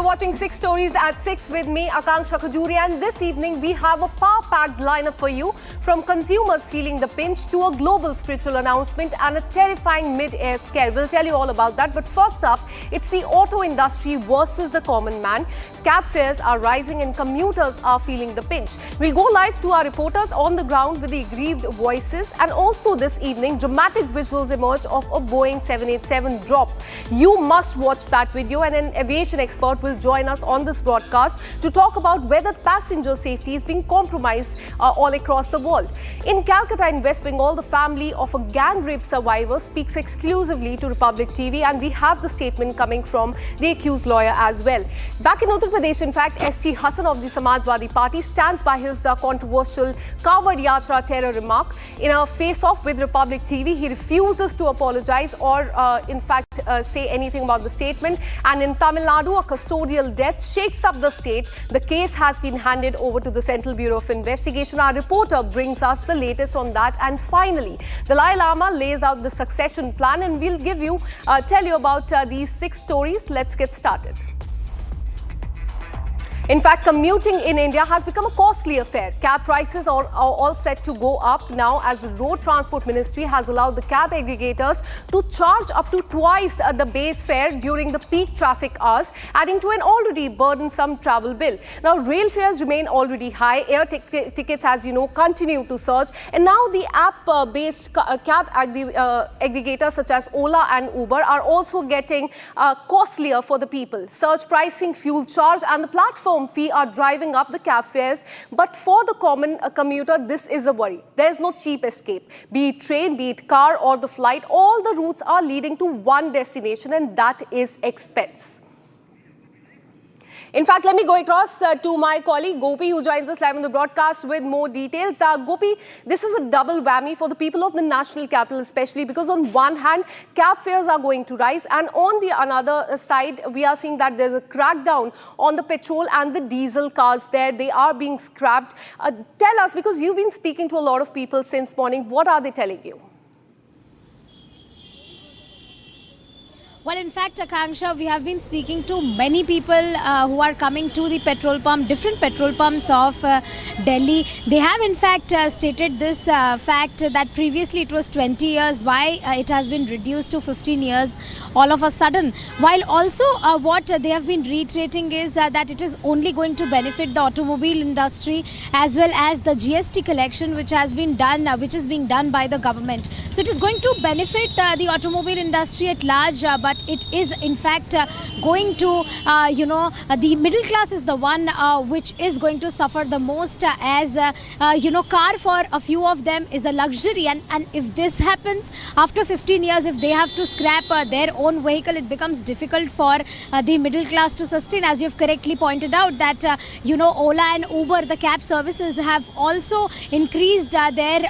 watching 6 Stories at 6 with me, Akanksha Khajuri, and this evening we have a power-packed lineup for you, from consumers feeling the pinch to a global spiritual announcement and a terrifying mid-air scare. We'll tell you all about that. But first up, it's the auto industry versus the common man. Cab fares are rising and commuters are feeling the pinch. We'll go live to our reporters on the ground with the aggrieved voices, and also this evening, dramatic visuals emerge of a Boeing 787 drop. You must watch that video, and an aviation expert will join us on this broadcast to talk about whether passenger safety is being compromised all across the world. In Calcutta in West Bengal, the family of a gang rape survivor speaks exclusively to Republic TV, and we have the statement coming from the accused lawyer as well. Back in Uttar Pradesh, in fact, ST Hassan of the Samajwadi Party stands by his controversial covered Yatra terror remark. In a face-off with Republic TV, he refuses to apologize or in fact say anything about the statement. And in Tamil Nadu, a custodial death shakes up the state. The case has been handed over to the Central Bureau of Investigation. Our reporter brings us the latest on that. And finally, Dalai Lama lays out the succession plan, and we'll tell you about these 6 stories. Let's get started. In fact, commuting in India has become a costly affair. Cab prices are all set to go up now, as the Road Transport Ministry has allowed the cab aggregators to charge up to twice the base fare during the peak traffic hours, adding to an already burdensome travel bill. Now, rail fares remain already high. Air tickets, as you know, continue to surge. And now the app-based cab aggregators such as Ola and Uber are also getting costlier for the people. Surge pricing, fuel charge and the platform fee are driving up the cab fares. But for the common commuter, this is a worry. There is no cheap escape. Be it train, be it car or the flight, all the routes are leading to one destination, and that is expense. In fact, let me go across to my colleague Gopi, who joins us live on the broadcast with more details. Gopi, this is a double whammy for the people of the national capital, especially because on one hand, cab fares are going to rise, and on the another side, we are seeing that there's a crackdown on the petrol and the diesel cars there. They are being scrapped. Tell us, because you've been speaking to a lot of people since morning, what are they telling you? Well, in fact, Akanksha, we have been speaking to many people who are coming to the petrol pump, different petrol pumps of Delhi. They have, in fact, stated this fact that previously it was 20 years, why it has been reduced to 15 years all of a sudden. While also what they have been reiterating is that it is only going to benefit the automobile industry as well as the GST collection, which has been done, which is being done by the government. So it is going to benefit the automobile industry at large, but it is in fact going to, the middle class is the one which is going to suffer the most, as car for a few of them is a luxury, and if this happens after 15 years, if they have to scrap their own vehicle, it becomes difficult for the middle class to sustain. As you've correctly pointed out that Ola and Uber, the cab services, have also increased their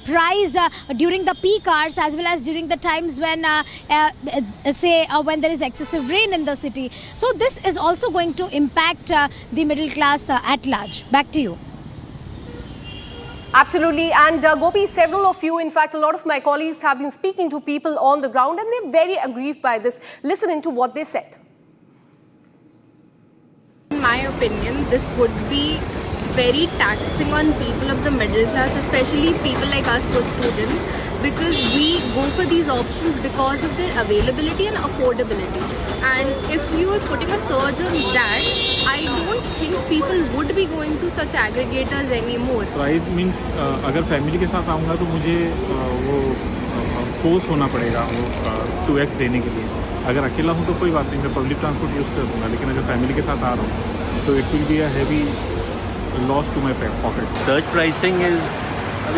price during the peak hours as well as during the times when when there is excessive rain in the city. So this is also going to impact the middle class at large. Back to you. Absolutely. And Gopi, several of you, in fact, a lot of my colleagues have been speaking to people on the ground, and they're very aggrieved by this. Listen into what they said. In my opinion, this would be very taxing on people of the middle class, especially people like us who are students, because we go for these options because of their availability and affordability. And if you are putting a surge on that, I don't think people would be going to such aggregators anymore. Price means अगर family के साथ आऊँगा तो मुझे वो post होना पड़ेगा वो 2x देने के लिए. अगर अकेला हूँ तो कोई बात नहीं, मैं पब्लिक ट्रांसपोर्ट यूज़ कर दूँगा. लेकिन अगर फैमिली के साथ आ रहा हूँ तो it will be a heavy loss to my pocket. Surge pricing is,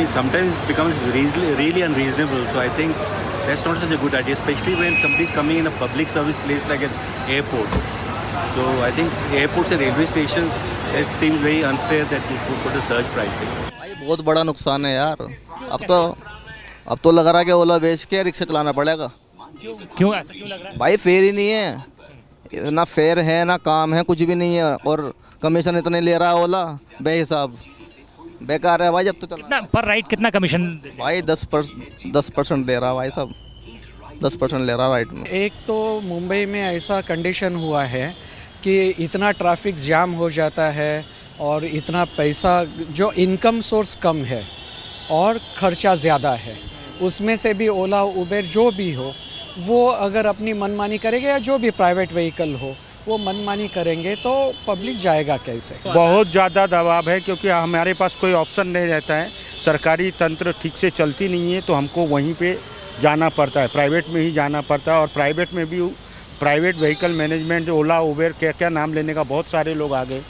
sometimes becomes really unreasonable. So I think that's not such a good idea, especially when somebody's coming in a public service place like an airport. So I think airports and railway stations, it seems very unfair that you put a surge pricing. भाई बहुत बड़ा नुकसान है यार. अब तो लग रहा है कि ओला बेच के रिक्शा चलाना पड़ेगा. क्यों ऐसा क्यों लग रहा है? भाई फेयर ही नहीं है, ना फेयर है ना काम है, कुछ भी नहीं है, और कमीशन इतने ले रहा है ओला बेहिसाब. बेकार है भाई. जब तो कितना पर राइड कितना कमीशन? भाई 10% ले रहा है भाई साहब. 10% ले रहा राइट में। एक तो मुंबई में ऐसा कंडीशन हुआ है कि इतना ट्रैफिक जाम हो जाता है और इतना पैसा, जो इनकम सोर्स कम है और खर्चा ज़्यादा है, उसमें से भी ओला उबेर जो भी हो वो अगर अपनी मनमानी करेंगे या जो भी प्राइवेट व्हीकल हो वो मनमानी करेंगे तो पब्लिक जाएगा कैसे। बहुत ज़्यादा दबाव है क्योंकि हमारे पास कोई ऑप्शन नहीं रहता है, सरकारी तंत्र ठीक से चलती नहीं है तो हमको वहीं पे जाना पड़ता है, प्राइवेट में ही जाना पड़ता है। और प्राइवेट में भी प्राइवेट व्हीकल मैनेजमेंट, ओला उबेर क्या क्या नाम लेने का बहुत सारे लोग आ गए,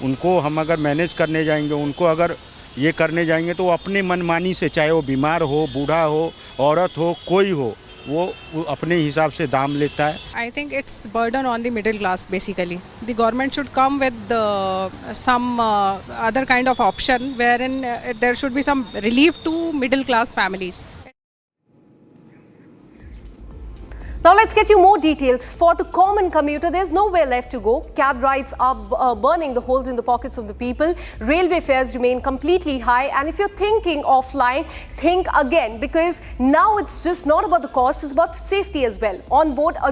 उनको हम अगर मैनेज करने जाएंगे, उनको अगर ये करने जाएंगे तो वो अपने मनमानी से, चाहे वो बीमार हो, बूढ़ा हो, औरत हो, कोई हो, वो अपने हिसाब से दाम लेता है। I think it's burden on the middle class basically. The government should come with some other kind of option wherein there should be some relief to middle class families. Now let's get you more details. For the common commuter, there's nowhere left to go. Cab rides are burning the holes in the pockets of the people. Railway fares remain completely high. And if you're thinking of flying, think again, because now it's just not about the cost, it's about safety as well. On board a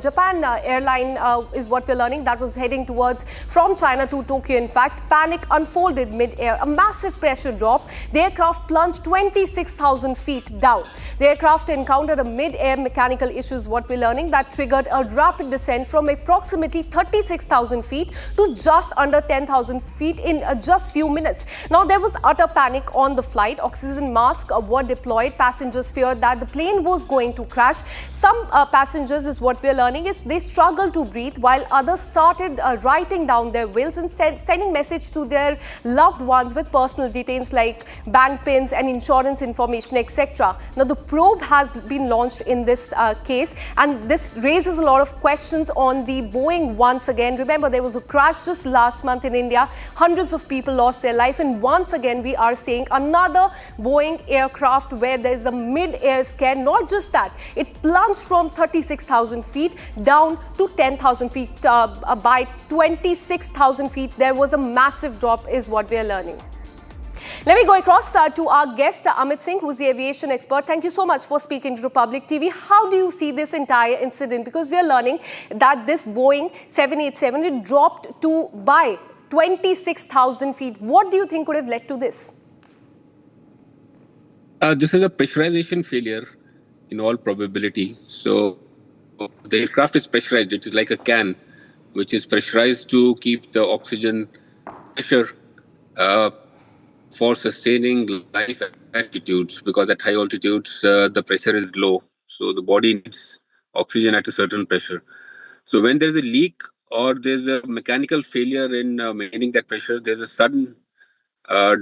Japan airline is what we're learning that was heading towards from China to Tokyo. In fact, panic unfolded mid-air. A massive pressure drop. The aircraft plunged 26,000 feet down. The aircraft encountered a mid-air mechanical issue, what we're learning, that triggered a rapid descent from approximately 36,000 feet to just under 10,000 feet in just few minutes. Now, there was utter panic on the flight. Oxygen masks were deployed. Passengers feared that the plane was going to crash. Some passengers, is what we're learning, is they struggled to breathe, while others started writing down their wills and sending message to their loved ones with personal details like bank pins and insurance information, etc. Now, the probe has been launched in this case, and this raises a lot of questions on the Boeing once again. Remember, there was a crash just last month in India. Hundreds of people lost their life, and once again we are seeing another Boeing aircraft where there is a mid-air scare. Not just that, it plunged from 36,000 feet down to 10,000 feet. By 26,000 feet, there was a massive drop, is what we are learning. Let me go across to our guest, Amit Singh, who's the aviation expert. Thank you so much for speaking to Republic TV. How do you see this entire incident? Because we are learning that this Boeing 787, it dropped to by 26,000 feet. What do you think could have led to this? This is a pressurization failure in all probability. So the aircraft is pressurized. It is like a can, which is pressurized to keep the oxygen pressure for sustaining life at altitudes, because at high altitudes the pressure is low, so the body needs oxygen at a certain pressure. So when there's a leak or there's a mechanical failure in maintaining that pressure, there's a sudden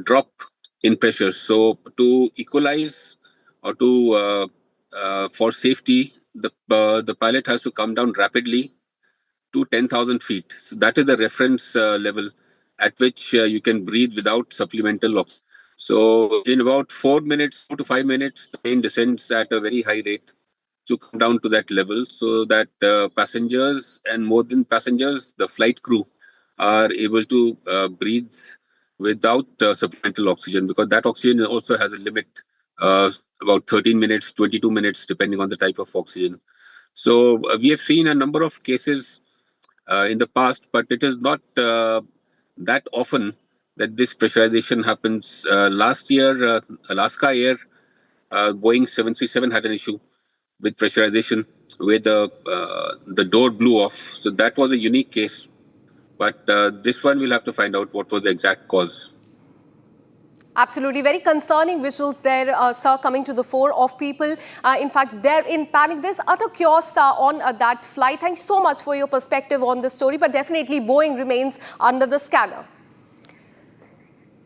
drop in pressure. So to equalize or to for safety, the pilot has to come down rapidly to 10,000 feet. So that is the reference level at which you can breathe without supplemental oxygen. So in about 4 to 5 minutes, the plane descends at a very high rate to come down to that level, so that passengers, and more than passengers, the flight crew are able to breathe without supplemental oxygen, because that oxygen also has a limit, about 13 minutes, 22 minutes, depending on the type of oxygen. So we have seen a number of cases in the past, but it is not that often that this pressurization happens. Last year, Alaska Air, Boeing 737 had an issue with pressurization where the door blew off. So that was a unique case. But this one, we'll have to find out what was the exact cause. Absolutely. Very concerning visuals there, sir, coming to the fore of people. In fact, they're in panic. There's utter chaos on that flight. Thank you so much for your perspective on this story. But definitely, Boeing remains under the scanner.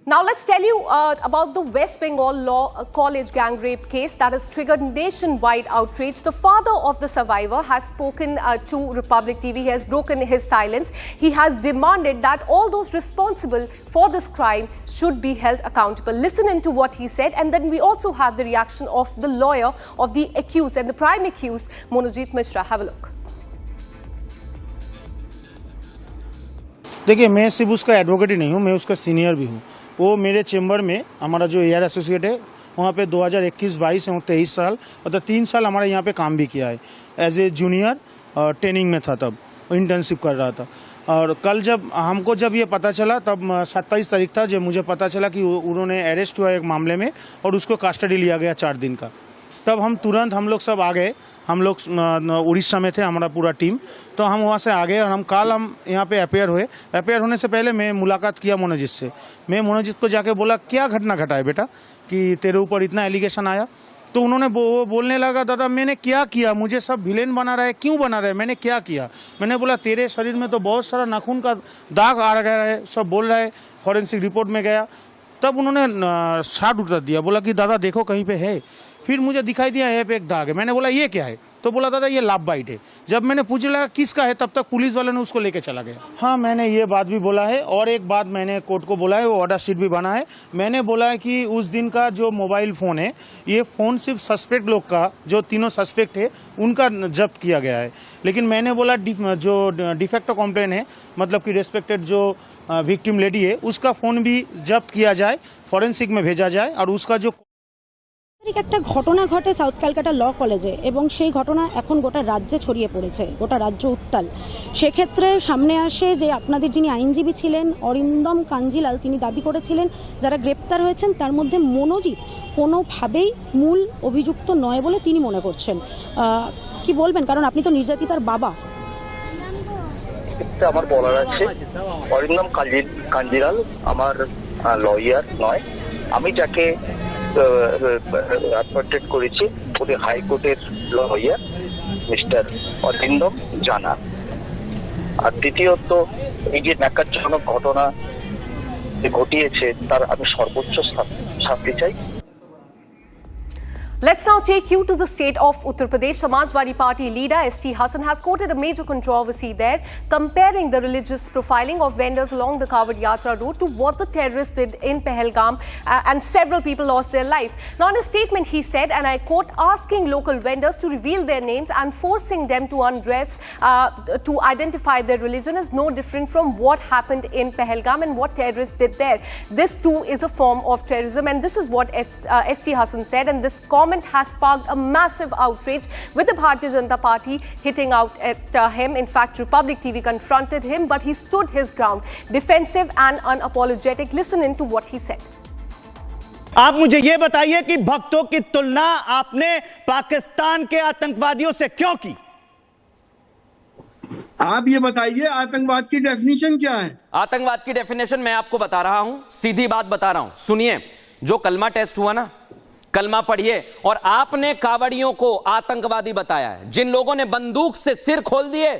Now, let's tell you about the West Bengal Law College gang rape case that has triggered nationwide outrage. The father of the survivor has spoken to Republic TV. He has broken his silence. He has demanded that all those responsible for this crime should be held accountable. Listen into what he said, and then we also have the reaction of the lawyer of the accused and the prime accused, Monojit Mishra. Have a look. देखिए, मैं सिर्फ उसका advocate ही नहीं हूँ, मैं उसका senior भी हूँ। वो मेरे चेंबर में, हमारा जो एयर एसोसिएट है, वहाँ पे 2021-22 और 23 साल, मतलब 3 साल हमारे यहाँ पे काम भी किया है। एज ए जूनियर ट्रेनिंग में था, तब इंटर्नशिप कर रहा था। और कल जब ये पता चला, तब 27 तारीख था जब मुझे पता चला कि उन्होंने अरेस्ट हुआ एक मामले में और उसको कस्टडी लिया गया 4 दिन का। तब हम लोग सब आ गए। हम लोग उड़ीसा में थे, हमारा पूरा टीम। तो हम वहाँ से आ गए और हम यहाँ पे अपेयर हुए। अपेयर होने से पहले मैं मुलाकात किया मनोजित से। मैं मनोजित को जाके बोला, क्या घटना घटा है बेटा कि तेरे ऊपर इतना एलिगेशन आया? तो उन्होंने वो बोलने लगा, दादा मैंने क्या किया? मुझे सब विलेन बना रहा है, क्यों बना रहा है? मैंने क्या किया? मैंने बोला, तेरे शरीर में तो बहुत सारा नाखून का दाग आ गया है, सब बोल रहा है, फॉरेंसिक रिपोर्ट में गया। तब उन्होंने शाट उतर दिया, बोला कि दादा देखो कहीं पे है। फिर मुझे दिखाई दिया यहाँ पे एक दाग है। मैंने बोला ये क्या है? तो बोला दादा ये लाभ बाइट है। जब मैंने पूछ लिया किसका है, तब तक पुलिस वाले ने उसको लेके चला गया। हाँ, मैंने ये बात भी बोला है और एक बात मैंने कोर्ट को बोला है, वो ऑर्डर शीट भी बना है। मैंने बोला है कि उस दिन का जो मोबाइल फ़ोन है, ये फ़ोन सिर्फ सस्पेक्ट लोग का, जो तीनों सस्पेक्ट है उनका जब्त किया गया है। लेकिन मैंने बोला जो डिफेक्टो कंप्लेन है, मतलब कि रेस्पेक्टेड जो विक्टिम लेडी है, उसका फ़ोन भी जब्त किया जाए, फॉरेंसिक में भेजा जाए। और उसका जो একটা ঘটনা ঘটে সাউথ ক্যালকাটা ল কলেজে এবং সেই ঘটনা এখন গোটা রাজ্যে ছড়িয়ে পড়েছে, গোটা রাজ্য উত্তাল। সেক্ষেত্রে সামনে আসে যে আপনাদের যিনি আইনজীবী ছিলেন অরিন্দম কাঞ্জিলাল, তিনি দাবি করেছিলেন যারা গ্রেপ্তার হয়েছেন তার মধ্যে মনোজিৎ কোনোভাবেই মূল অভিযুক্ত নয় বলে তিনি মনে করছেন। কি বলবেন, কারণ আপনি তো নির্যাতিতার বাবা? আমার বলার আছে, অরিন্দম কাঞ্জিলাল আমার লয়ার নয়। আমি যাকে অ্যাপয়েন্টেড করেছি উনি হাইকোর্টের লয়ার মিস্টার অরিন্দম জানা। আর দ্বিতীয়ত এই যে ন্যাক্কারজনক ঘটনা ঘটিয়েছে তার আমি সর্বোচ্চ শাস্তি চাই। Let's now take you to the state of Uttar Pradesh. Samajwadi Party leader S.T. Hassan has quoted a major controversy there, comparing the religious profiling of vendors along the covered Yatra route to what the terrorists did in Pahalgam, and several people lost their life. Now, in a statement, he said, and I quote, asking local vendors to reveal their names and forcing them to undress to identify their religion is no different from what happened in Pahalgam and what terrorists did there. This too is a form of terrorism, and this is what S.T. Hassan said, and this comment has sparked a massive outrage, with the Bharatiya Janata Party hitting out at him. In fact, Republic TV confronted him, but he stood his ground, defensive and unapologetic. Listen in to what he said. आप मुझे यह बताइए कि भक्तों की तुलना आपने पाकिस्तान के आतंकवादियों से क्यों की? आप ये बताइए आतंकवाद की डेफिनेशन क्या है? आतंकवाद की डेफिनेशन मैं आपको बता रहा हूं, सीधी बात बता रहा हूं। सुनिए, जो कलमा टेस्ट हुआ ना, कलमा पढ़िए। और आपने कावड़ियों को आतंकवादी बताया है, जिन लोगों ने बंदूक से सिर खोल दिए।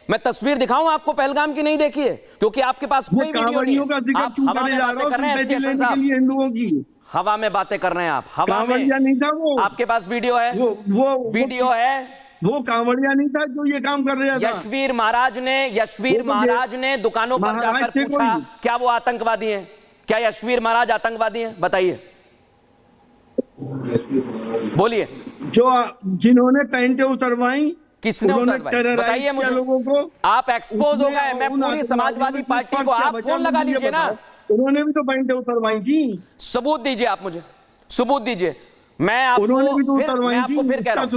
मैं तस्वीर दिखाऊं आपको पहलगाम की? नहीं देखी है क्योंकि आपके पास कोई वीडियो नहीं है। आप हवा में बातें कर रहे हैं, हिंदुओं की हवा में बातें कर रहे हैं आप। हवा में नहीं था वो। आपके पास वीडियो है? वो वीडियो है। वो कांवड़िया नहीं था जो ये काम कर रहा था। यशवीर महाराज ने दुकानों पर जाकर पूछा क्या वो आतंकवादी हैं? क्या यशवीर महाराज आतंकवादी हैं? बताइए, बोलिए। जो जिन्होंने पैंटें उतरवाई, किसने उतरवाई? बताइए मुझे। लोगों को आप एक्सपोज हो गए। मैं पूरी समाजवादी पार्टी को, आप फोन लगा लीजिए ना। उन्होंने भी तो पैंटें उतरवाई थी। सबूत दीजिए आप मुझे, सबूत दीजिए। मैं आपको फिर कह रहा हूं,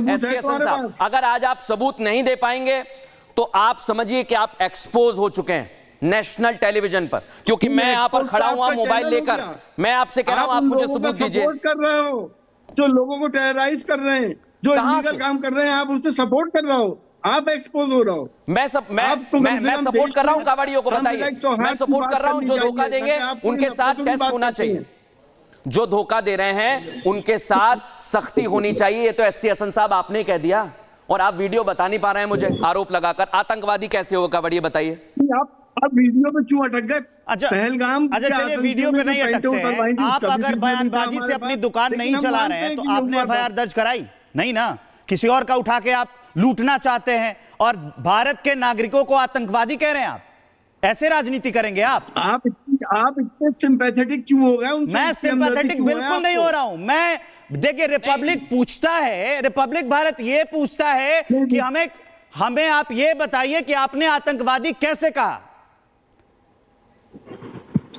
साहब, अगर आज आप सबूत नहीं दे पाएंगे तो आप समझिए कि आप एक्सपोज हो चुके हैं नेशनल टेलीविजन पर, क्योंकि मैं यहां पर खड़ा हुआ मोबाइल लेकर। मैं आपसे कह रहा हूं, आप मुझे सबूत दीजिए। कर रहे हो, जो लोगों को टेरराइज कर रहे हैं, जो इलीगल काम कर रहे हैं, आप उससे सपोर्ट कर रहे हो। आप एक्सपोज हो रहे हो। मैं सपोर्ट कर रहा हूं कावड़ियों को। बताइए, मैं सपोर्ट कर रहा हूं। जो धोखा देंगे उनके साथ टेस्ट होना चाहिए। जो धोखा दे रहे हैं उनके साथ सख्ती होनी चाहिए। ये तो एसटी हसन साहब आपने कह दिया, और आप वीडियो बता नहीं पा रहे हैं मुझे आरोप लगाकर। आतंकवादी कैसे होगा कावड़िए? बताइए। आप वीडियो पे क्यों अटक गए? अच्छा, पहलगाम। अच्छा चलिए, वीडियो पे नहीं अटकते हैं। आप अगर बयानबाजी से अपनी दुकान नहीं चला रहे हैं तो आपने एफआईआर दर्ज कराई नहीं ना? किसी और का उठा के आप लूटना चाहते हैं और भारत के नागरिकों को आतंकवादी कह रहे हैं आप? ऐसे राजनीति करेंगे आप इतने सिंपैथेटिक क्यों हो गए? मैं सिंपैथेटिक बिल्कुल नहीं हो रहा हूं। मैं देखिए, रिपब्लिक पूछता है, रिपब्लिक भारत ये पूछता है कि हमें आप ये बताइए कि आपने आतंकवादी कैसे कहा?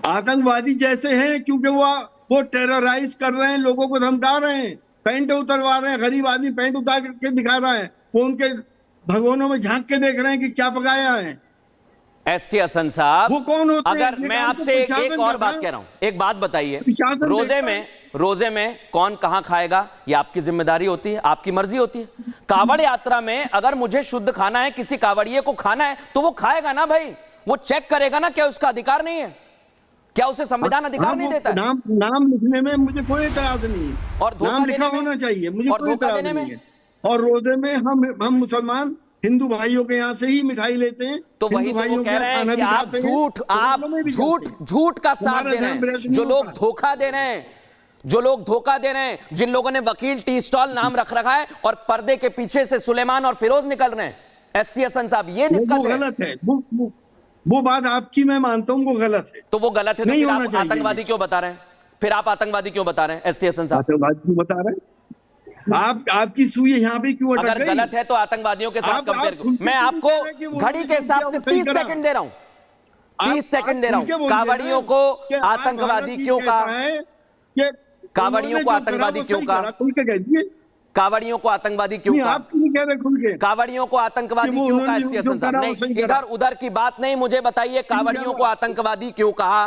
आतंकवादी जैसे हैं क्योंकि वो टेरराइज कर रहे हैं, लोगों को धमका रहे हैं, पैंट उतरवा रहे हैं। गरीब आदमी पैंट उतार के दिखा रहा है, वो उनके भगोनों में झांक के देख रहे हैं कि क्या पकाया है। एसटी हसन साहब, वो कौन होते हैं? अगर मैं आपसे एक और बात कह रहा हूं, एक बात बताइए, रोजे में कौन कहां खाएगा ये आपकी जिम्मेदारी होती है, आपकी मर्जी होती है। कावड़ यात्रा में अगर मुझे शुद्ध खाना है, किसी कावड़िए को खाना है, तो वो खाएगा ना भाई, वो चेक करेगा ना, क्या उसका अधिकार नहीं है? क्या उसे संविधान अधिकार नहीं देता है? नाम लिखने में मुझे कोई एतराज नहीं है, और नाम लिखा होना चाहिए, मुझे कोई एतराज नहीं है। और रोजे में हम मुसलमान हिंदू भाइयों के यहाँ से ही मिठाई लेते हैं, तो वही तो वो कह रहे हैं कि आप झूठ का साथ दे रहे हैं। जो लोग धोखा दे रहे हैं, जिन लोगों ने वकील टी स्टॉल नाम रख रखा है और पर्दे के पीछे से सुलेमान और फिरोज निकल रहे हैं, एसटी हसन साहब, ये दिक्कत गलत है। वो बात आपकी मैं मानता हूँ, वो गलत है। तो वो गलत है, तो फिर आप आतंकवादी क्यों बता रहे हैं? फिर आप आतंकवादी क्यों बता रहे हैं एसटी हसन साहब? आतंकवादी क्यों बता रहे हैं? आपकी सुई यहाँ पे क्यों अटक गई? अगर गलत है तो आतंकवादियों के साथ कंपेयर करो। मैं आपको घड़ी के हिसाब से 30 सेकंड दे रहा हूँ, 30 सेकंड दे रहा हूँ। कावड़ियों को आतंकवादी क्यों कहा? कावड़ियों को आतंकवादी क्यों कहा? कावड़ियों को आतंकवादी क्यों कहा? कावड़ियों को आतंकवादी क्यों कहा एसटी हसन साहब? नहीं, इधर उधर की बात नहीं, मुझे बताइए कावड़ियों को आतंकवादी क्यों कहा?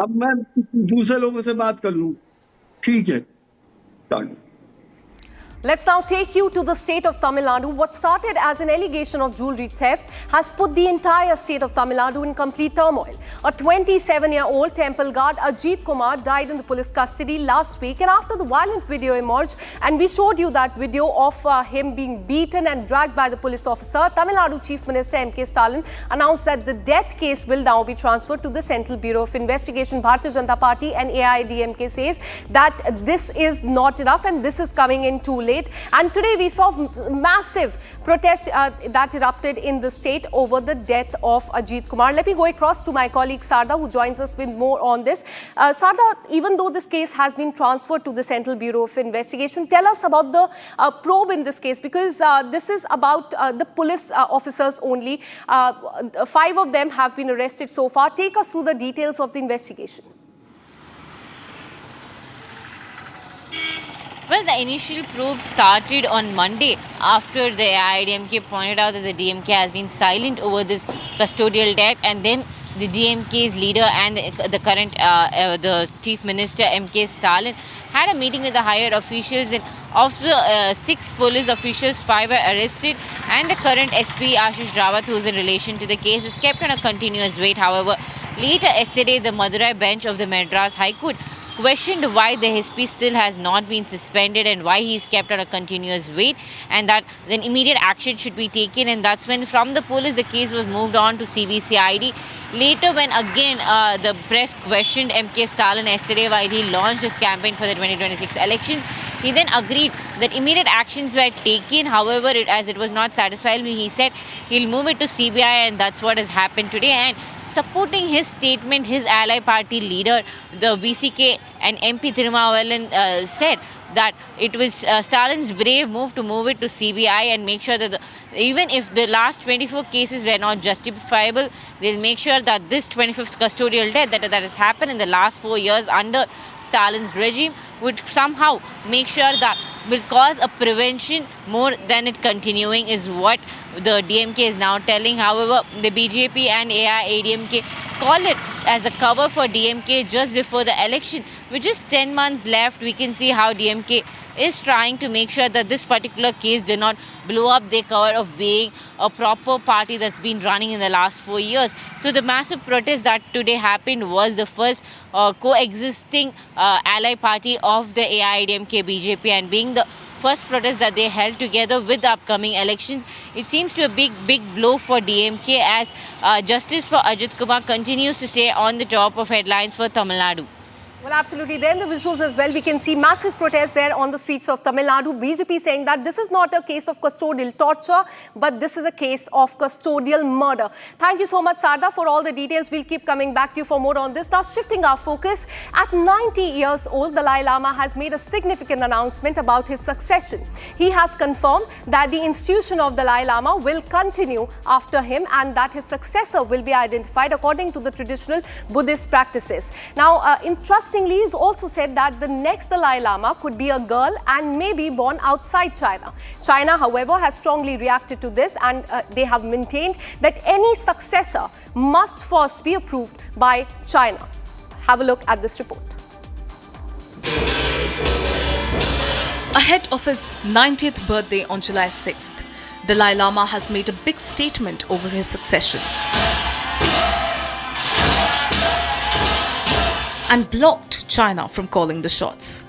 अब मैं दूसरे लोगों से बात कर लूं, ठीक है। Let's now take you to the state of Tamil Nadu. What started as an allegation of jewelry theft has put the entire state of Tamil Nadu in complete turmoil. A 27-year-old temple guard, Ajit Kumar, died in the police custody last week, and after the violent video emerged, and we showed you that video of him being beaten and dragged by the police officer, Tamil Nadu Chief Minister M.K. Stalin announced that the death case will now be transferred to the Central Bureau of Investigation. Bharatiya Janata Party and AIADMK says that this is not enough and this is coming in too late. And today we saw massive protests that erupted in the state over the death of Ajit Kumar. Let me go across to my colleague Sarda, who joins us with more on this. Sarda, even though this case has been transferred to the Central Bureau of Investigation, tell us about the probe in this case, because this is about the police officers only. 5 of them have been arrested so far. Take us through the details of the investigation. Well, the initial probe started on Monday after the AIADMK pointed out that the DMK has been silent over this custodial debt, and then the DMK's leader and the current the Chief Minister M.K. Stalin had a meeting with the higher officials, and of the 6 police officials, 5 were arrested, and the current SP Ashish Rawat, who is in relation to the case, is kept on a continuous wait. However, later yesterday, the Madurai bench of the Madras High Court questioned why the SP still has not been suspended and why he is kept on a continuous wait, and that then immediate action should be taken. And that's when from the police the case was moved on to CBCID. Later, when again the press questioned M.K. Stalin yesterday while he launched his campaign for the 2026 elections, he then agreed that immediate actions were taken. However, as it was not satisfactory, he said he'll move it to CBI, and that's what has happened today. And supporting his statement, his ally party leader, the BCK and MP Thirumavelan said that it was Stalin's brave move to move it to CBI and make sure that even if the last 24 cases were not justifiable, they'll make sure that this 25th custodial death that has happened in the last 4 years under Stalin's regime would somehow make sure that will cause a prevention more than it continuing, is what the DMK is now telling. However, the BJP and AIADMK call it as a cover for DMK just before the election. With just 10 months left, we can see how DMK is trying to make sure that this particular case did not blow up their cover of being a proper party that's been running in the last 4 years. So the massive protest that today happened was the first coexisting ally party of the AIADMK BJP, and being the first protest that they held together with the upcoming elections. It seems to be a big blow for DMK as justice for Ajit Kumar continues to stay on the top of headlines for Tamil Nadu. Well, absolutely. There in the visuals as well, we can see massive protests there on the streets of Tamil Nadu. BJP saying that this is not a case of custodial torture, but this is a case of custodial murder. Thank you so much, Sarda, for all the details. We'll keep coming back to you for more on this. Now, shifting our focus, at 90 years old, Dalai Lama has made a significant announcement about his succession. He has confirmed that the institution of Dalai Lama will continue after him and that his successor will be identified according to the traditional Buddhist practices. Now, in trust Interestingly, he's also said that the next Dalai Lama could be a girl and may be born outside China. China, however, has strongly reacted to this, and they have maintained that any successor must first be approved by China. Have a look at this report. Ahead of his 90th birthday on July 6th, Dalai Lama has made a big statement over his succession and blocked China from calling the shots.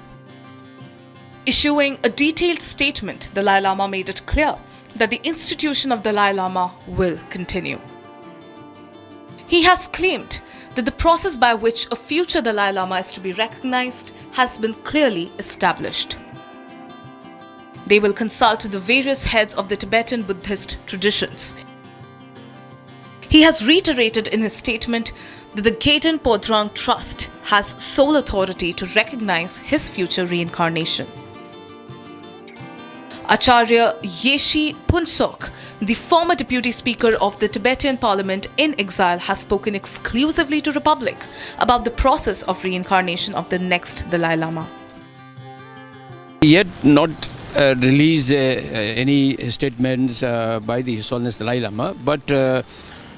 Issuing a detailed statement, Dalai Lama made it clear that the institution of Dalai Lama will continue. He has claimed that the process by which a future Dalai Lama is to be recognized has been clearly established. They will consult the various heads of the Tibetan Buddhist traditions. He has reiterated in his statement that the Gaden Podrang Trust has sole authority to recognize his future reincarnation. Acharya Yeshi Punsok, the former deputy speaker of the Tibetan parliament in exile, has spoken exclusively to Republic about the process of reincarnation of the next Dalai Lama. Yet not release any statements by the His Holiness Dalai Lama, but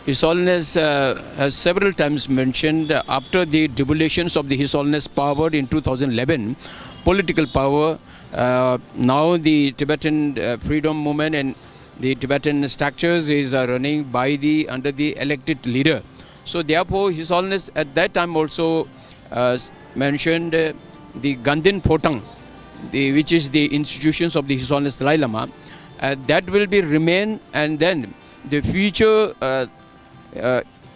His Holiness has several times mentioned after the devolutions of the His Holiness power in 2011, political power, now the Tibetan freedom movement and the Tibetan structures is running by under the elected leader. So therefore His Holiness at that time also mentioned the Gandhin Potang, which is the institutions of the His Holiness Dalai Lama, that will be remain, and then the future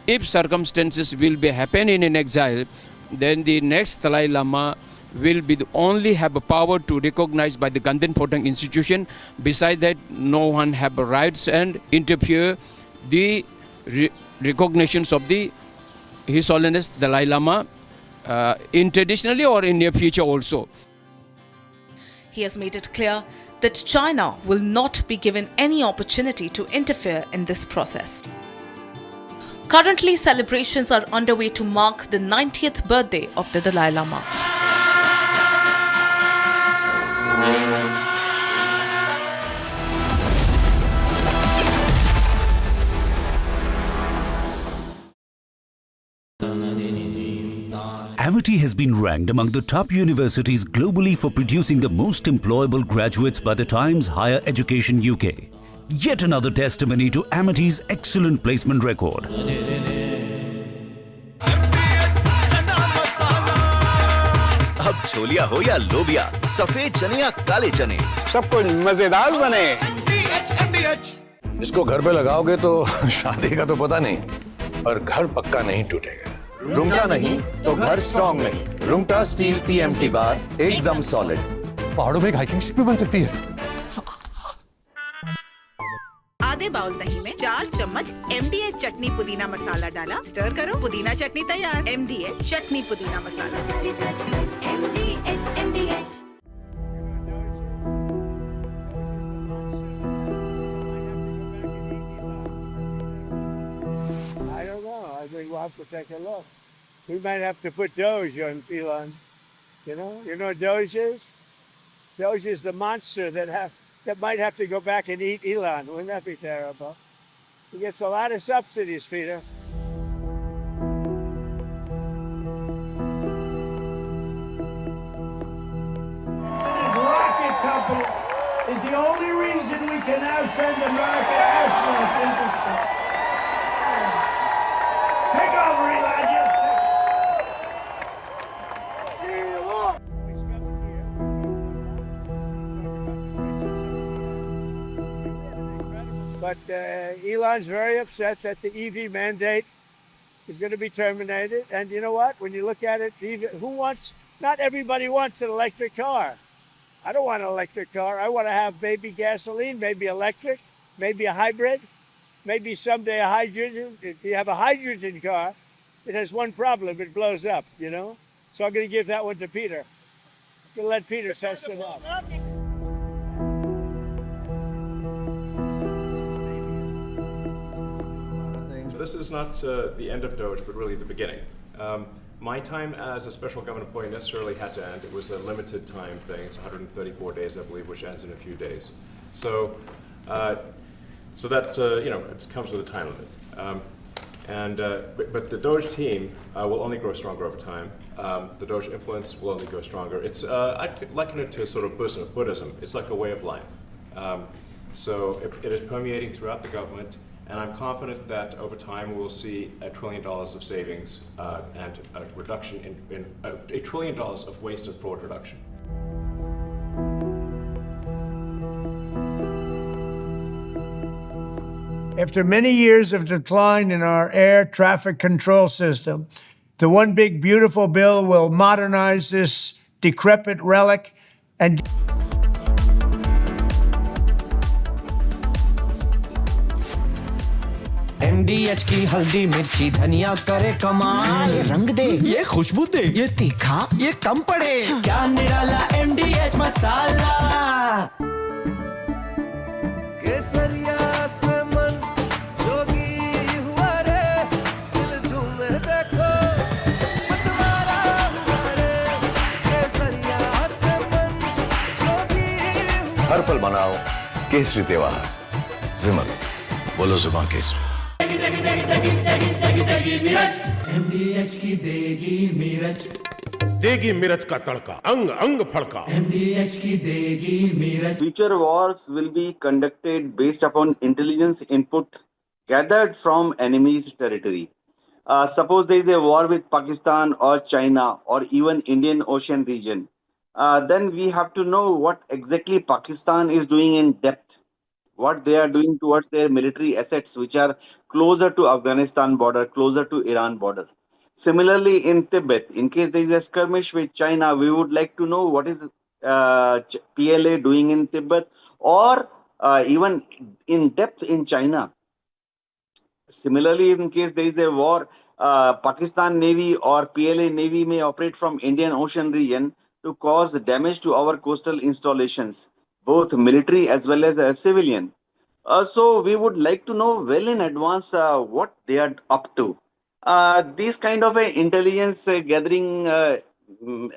if circumstances will be happening in exile, then the next Dalai Lama will be only have a power to recognize by the Gandhin Potang institution. Beside that, no one have rights and interfere the recognitions of the His Holiness Dalai Lama in traditionally or in near future also. He has made it clear that China will not be given any opportunity to interfere in this process. Currently, celebrations are underway to mark the 90th birthday of the Dalai Lama. Amity has been ranked among the top universities globally for producing the most employable graduates by the Times Higher Education UK. Yet another testimony to Amity's excellent placement record. अब छोलिया हो या लोबिया, सफेद चने या काले चने, सब कुछ मजेदार बने। इसको घर पे लगाओगे तो शादी का तो पता नहीं, पर घर पक्का नहीं टूटेगा। रुंगटा नहीं तो घर स्ट्रॉन्ग नहीं। रुंगटा स्टील TMT बार एकदम सॉलिड। पहाड़ों में एक हाइकिंग शिप भी बन सकती है। आधे बाउल दही में 4 चम्मच MDH चटनी पुदीना मसाला डाला, स्टर करो, पुदीना चटनी तैयार। MDH चटनी पुदीना मसाला। MDH। I don't know. I think we'll have to take a look. We might have to put Doge on Elon. You know what Doge is? Doge is the monster that might have to go back and eat Elon. Wouldn't that be terrible? He gets a lot of subsidies, Peter. This rocket company is the only reason we can now send American astronauts into space. Take over, Elon. Yes, But Elon's very upset that the EV mandate is going to be terminated. And you know what? When you look at it, not everybody wants an electric car. I don't want an electric car. I want to have maybe gasoline, maybe electric, maybe a hybrid, maybe someday a hydrogen. If you have a hydrogen car, it has one problem. It blows up, So I'm going to give that one to Peter. I'm going to let Peter test it out. This is not the end of Doge, but really the beginning. My time as a special government employee necessarily had to end. It was a limited time thing. It's 134 days, I believe, which ends in a few days. So that it comes with a time limit. But the Doge team will only grow stronger over time. The Doge influence will only grow stronger. I'd liken it to sort of Buddhism. It's like a way of life. So it is permeating throughout the government, and I'm confident that over time we'll see $1 trillion of savings and a reduction in $1 trillion of waste and fraud reduction. After many years of decline in our air traffic control system, the One Big Beautiful Bill will modernize this decrepit relic and MDH की हल्दी मिर्ची धनिया करे कमाल, ये रंग दे, ये खुशबू दे, ये तीखा, ये कम पड़े, क्या निराला MDH मसाला। केसरिया से मन जोगी हुआ रे, दिल झूमे देखो मतवारा हुआ रे, केसरिया से मन जोगी हुआ। हर पल मनाओ केसरी त्योहार। विमल, बोलो जुबान केसरी। MDH की देगी मिर्च, देगी मिर्च का तड़का, अंग अंग फड़का। MDH की देगी मिर्च। Future wars will be conducted based upon intelligence input gathered from enemy's territory. Suppose there is a war with Pakistan or China or even Indian Ocean region, then we have to know what exactly Pakistan is doing in depth, what they are doing towards their military assets, which are closer to Afghanistan border, closer to Iran border. Similarly, in Tibet, in case there is a skirmish with China, we would like to know what is PLA doing in Tibet or even in depth in China. Similarly, in case there is a war, Pakistan Navy or PLA Navy may operate from Indian Ocean region to cause damage to our coastal installations, both military as well as civilian. So we would like to know well in advance what they are up to. These kind of intelligence gathering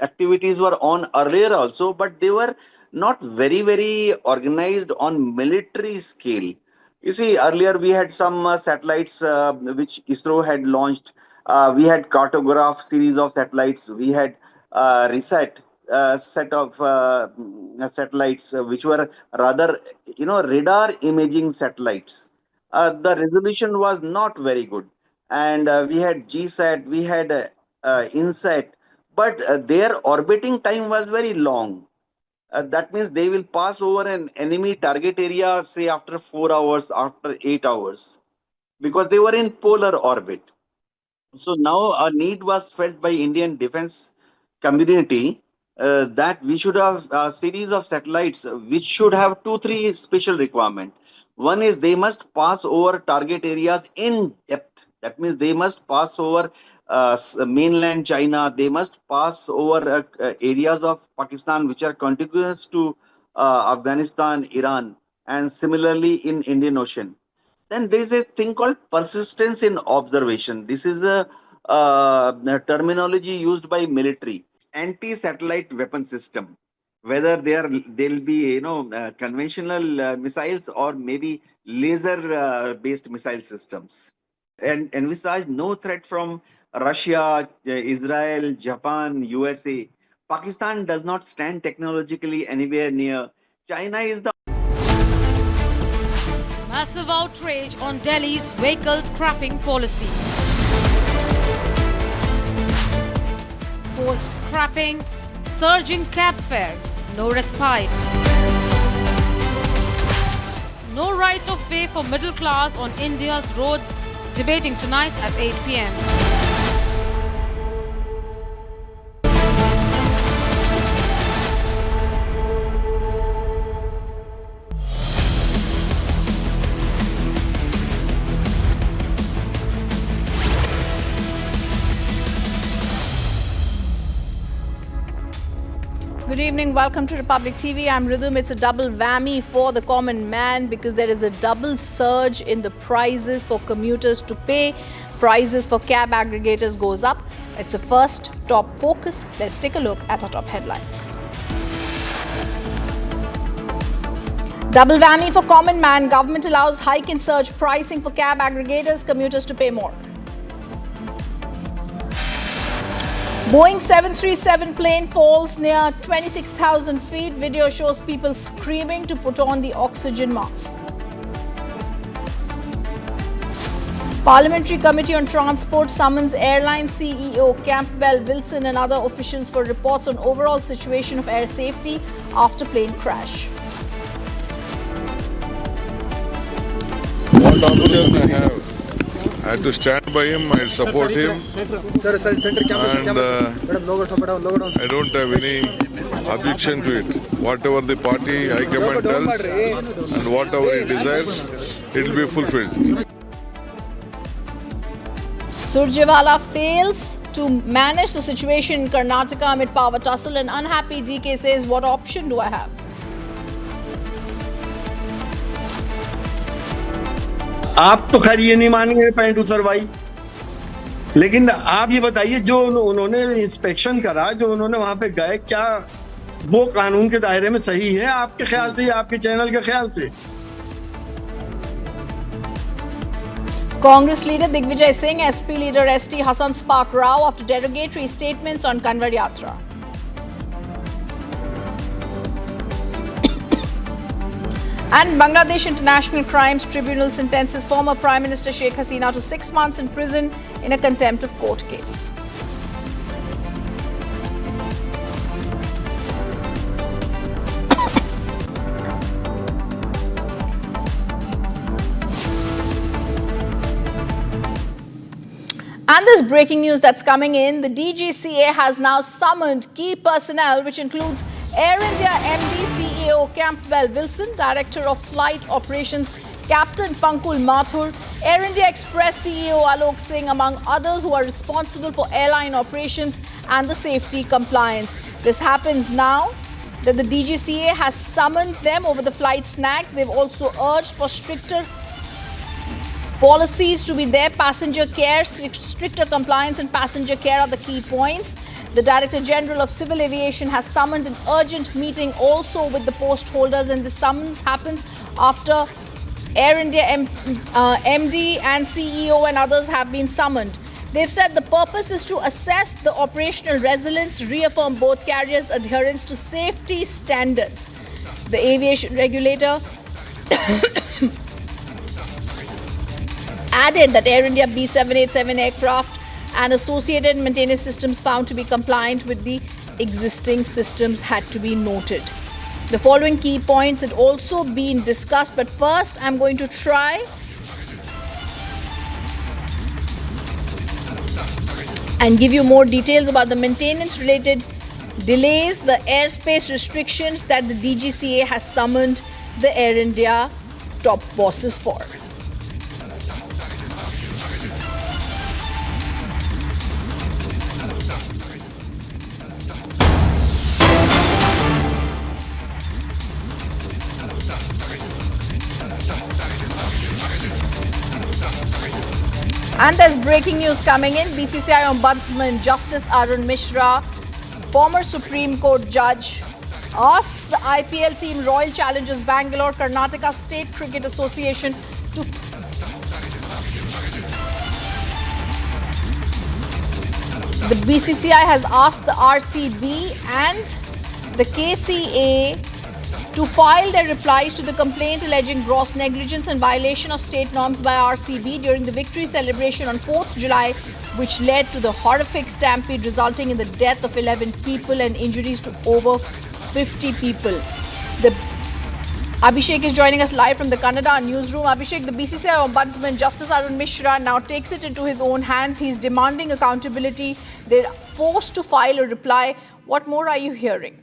activities were on earlier also, but they were not very organized on military scale. You see, earlier we had some satellites which ISRO had launched. We had cartograph series of satellites. We had RISAT set of satellites which were rather, radar imaging satellites. The resolution was not very good. And we had GSAT, we had INSAT, but their orbiting time was very long. That means they will pass over an enemy target area, say after 4 hours, after 8 hours, because they were in polar orbit. So now a need was felt by Indian defense community that we should have a series of satellites which should have 2-3 special requirements. One is they must pass over target areas in depth. That means they must pass over mainland China. They must pass over areas of Pakistan which are contiguous to Afghanistan, Iran, and similarly in Indian Ocean. Then there is a thing called persistence in observation. This is a terminology used by military. Anti-satellite weapon system, whether they'll be conventional missiles or maybe laser based missile systems, and envisage no threat from Russia, Israel, Japan, USA. Pakistan does not stand technologically anywhere near. China is the massive outrage on Delhi's vehicle scrapping policy. Forced scrapping, surging cab fare, no respite. No right of way for middle class on India's roads, debating tonight at 8 p.m. Good evening, welcome to Republic TV. I'm Rhythm. It's a double whammy for the common man because there is a double surge in the prices for commuters to pay. prices for cab aggregators goes up. It's a first top focus. Let's take a look at our top headlines. Double whammy for common man. Government allows hike in surge pricing for cab aggregators, commuters to pay more. Boeing 737 plane falls near 26,000 feet. Video shows people screaming to put on the oxygen mask. Parliamentary Committee on Transport summons airline CEO Campbell Wilson and other officials for reports on overall situation of air safety after plane crash. What option I have? I have to stand by him, I support him, and I don't have any objection to it. Whatever the party high command tells and whatever he desires, it will be fulfilled. Surjewala fails to manage the situation in Karnataka amid power tussle, and unhappy DK says, what option do I have? आप तो खैर ये नहीं मानेंगे pant उतरवाई, लेकिन आप ये बताइए जो उन्होंने इंस्पेक्शन करा, जो उन्होंने वहां पे गए, क्या वो कानून के दायरे में सही है आपके ख्याल से या आपके चैनल के ख्याल से? Congress leader Digvijay Singh, SP leader ST Hassan spark row after derogatory statements on Kanwar Yatra. And Bangladesh International Crimes Tribunal sentences former Prime Minister Sheikh Hasina to 6 months in prison in a contempt of court case. And this breaking news that's coming in, the DGCA has now summoned key personnel, which includes Air India MD CEO Campbell Wilson, Director of Flight Operations Captain Pankul Mathur, Air India Express CEO Alok Singh, among others who are responsible for airline operations and the safety compliance. This happens now that the DGCA has summoned them over the flight snags. They've also urged for stricter policies to be there. Passenger care, stricter compliance and passenger care are the key points. The Director General of Civil Aviation has summoned an urgent meeting also with the post holders, and the summons happens after Air India MD and CEO and others have been summoned. They've said the purpose is to assess the operational resilience, reaffirm both carriers' adherence to safety standards. The aviation regulator added that Air India B787 aircraft and associated maintenance systems found to be compliant with the existing systems had to be noted. The following key points had also been discussed, but first I'm going to try and give you more details about the maintenance related delays, the airspace restrictions that the DGCA has summoned the Air India top bosses for. And there's breaking news coming in. BCCI Ombudsman Justice Arun Mishra, former Supreme Court judge, asks the IPL team Royal Challengers Bangalore Karnataka State Cricket Association to the BCCI has asked the RCB and the KCA to file their replies to the complaint alleging gross negligence and violation of state norms by RCB during the victory celebration on 4th July, which led to the horrific stampede resulting in the death of 11 people and injuries to over 50 people. Abhishek is joining us live from the Kannada newsroom. Abhishek, the BCCI Ombudsman Justice Arun Mishra now takes it into his own hands. He's demanding accountability. They're forced to file a reply. What more are you hearing?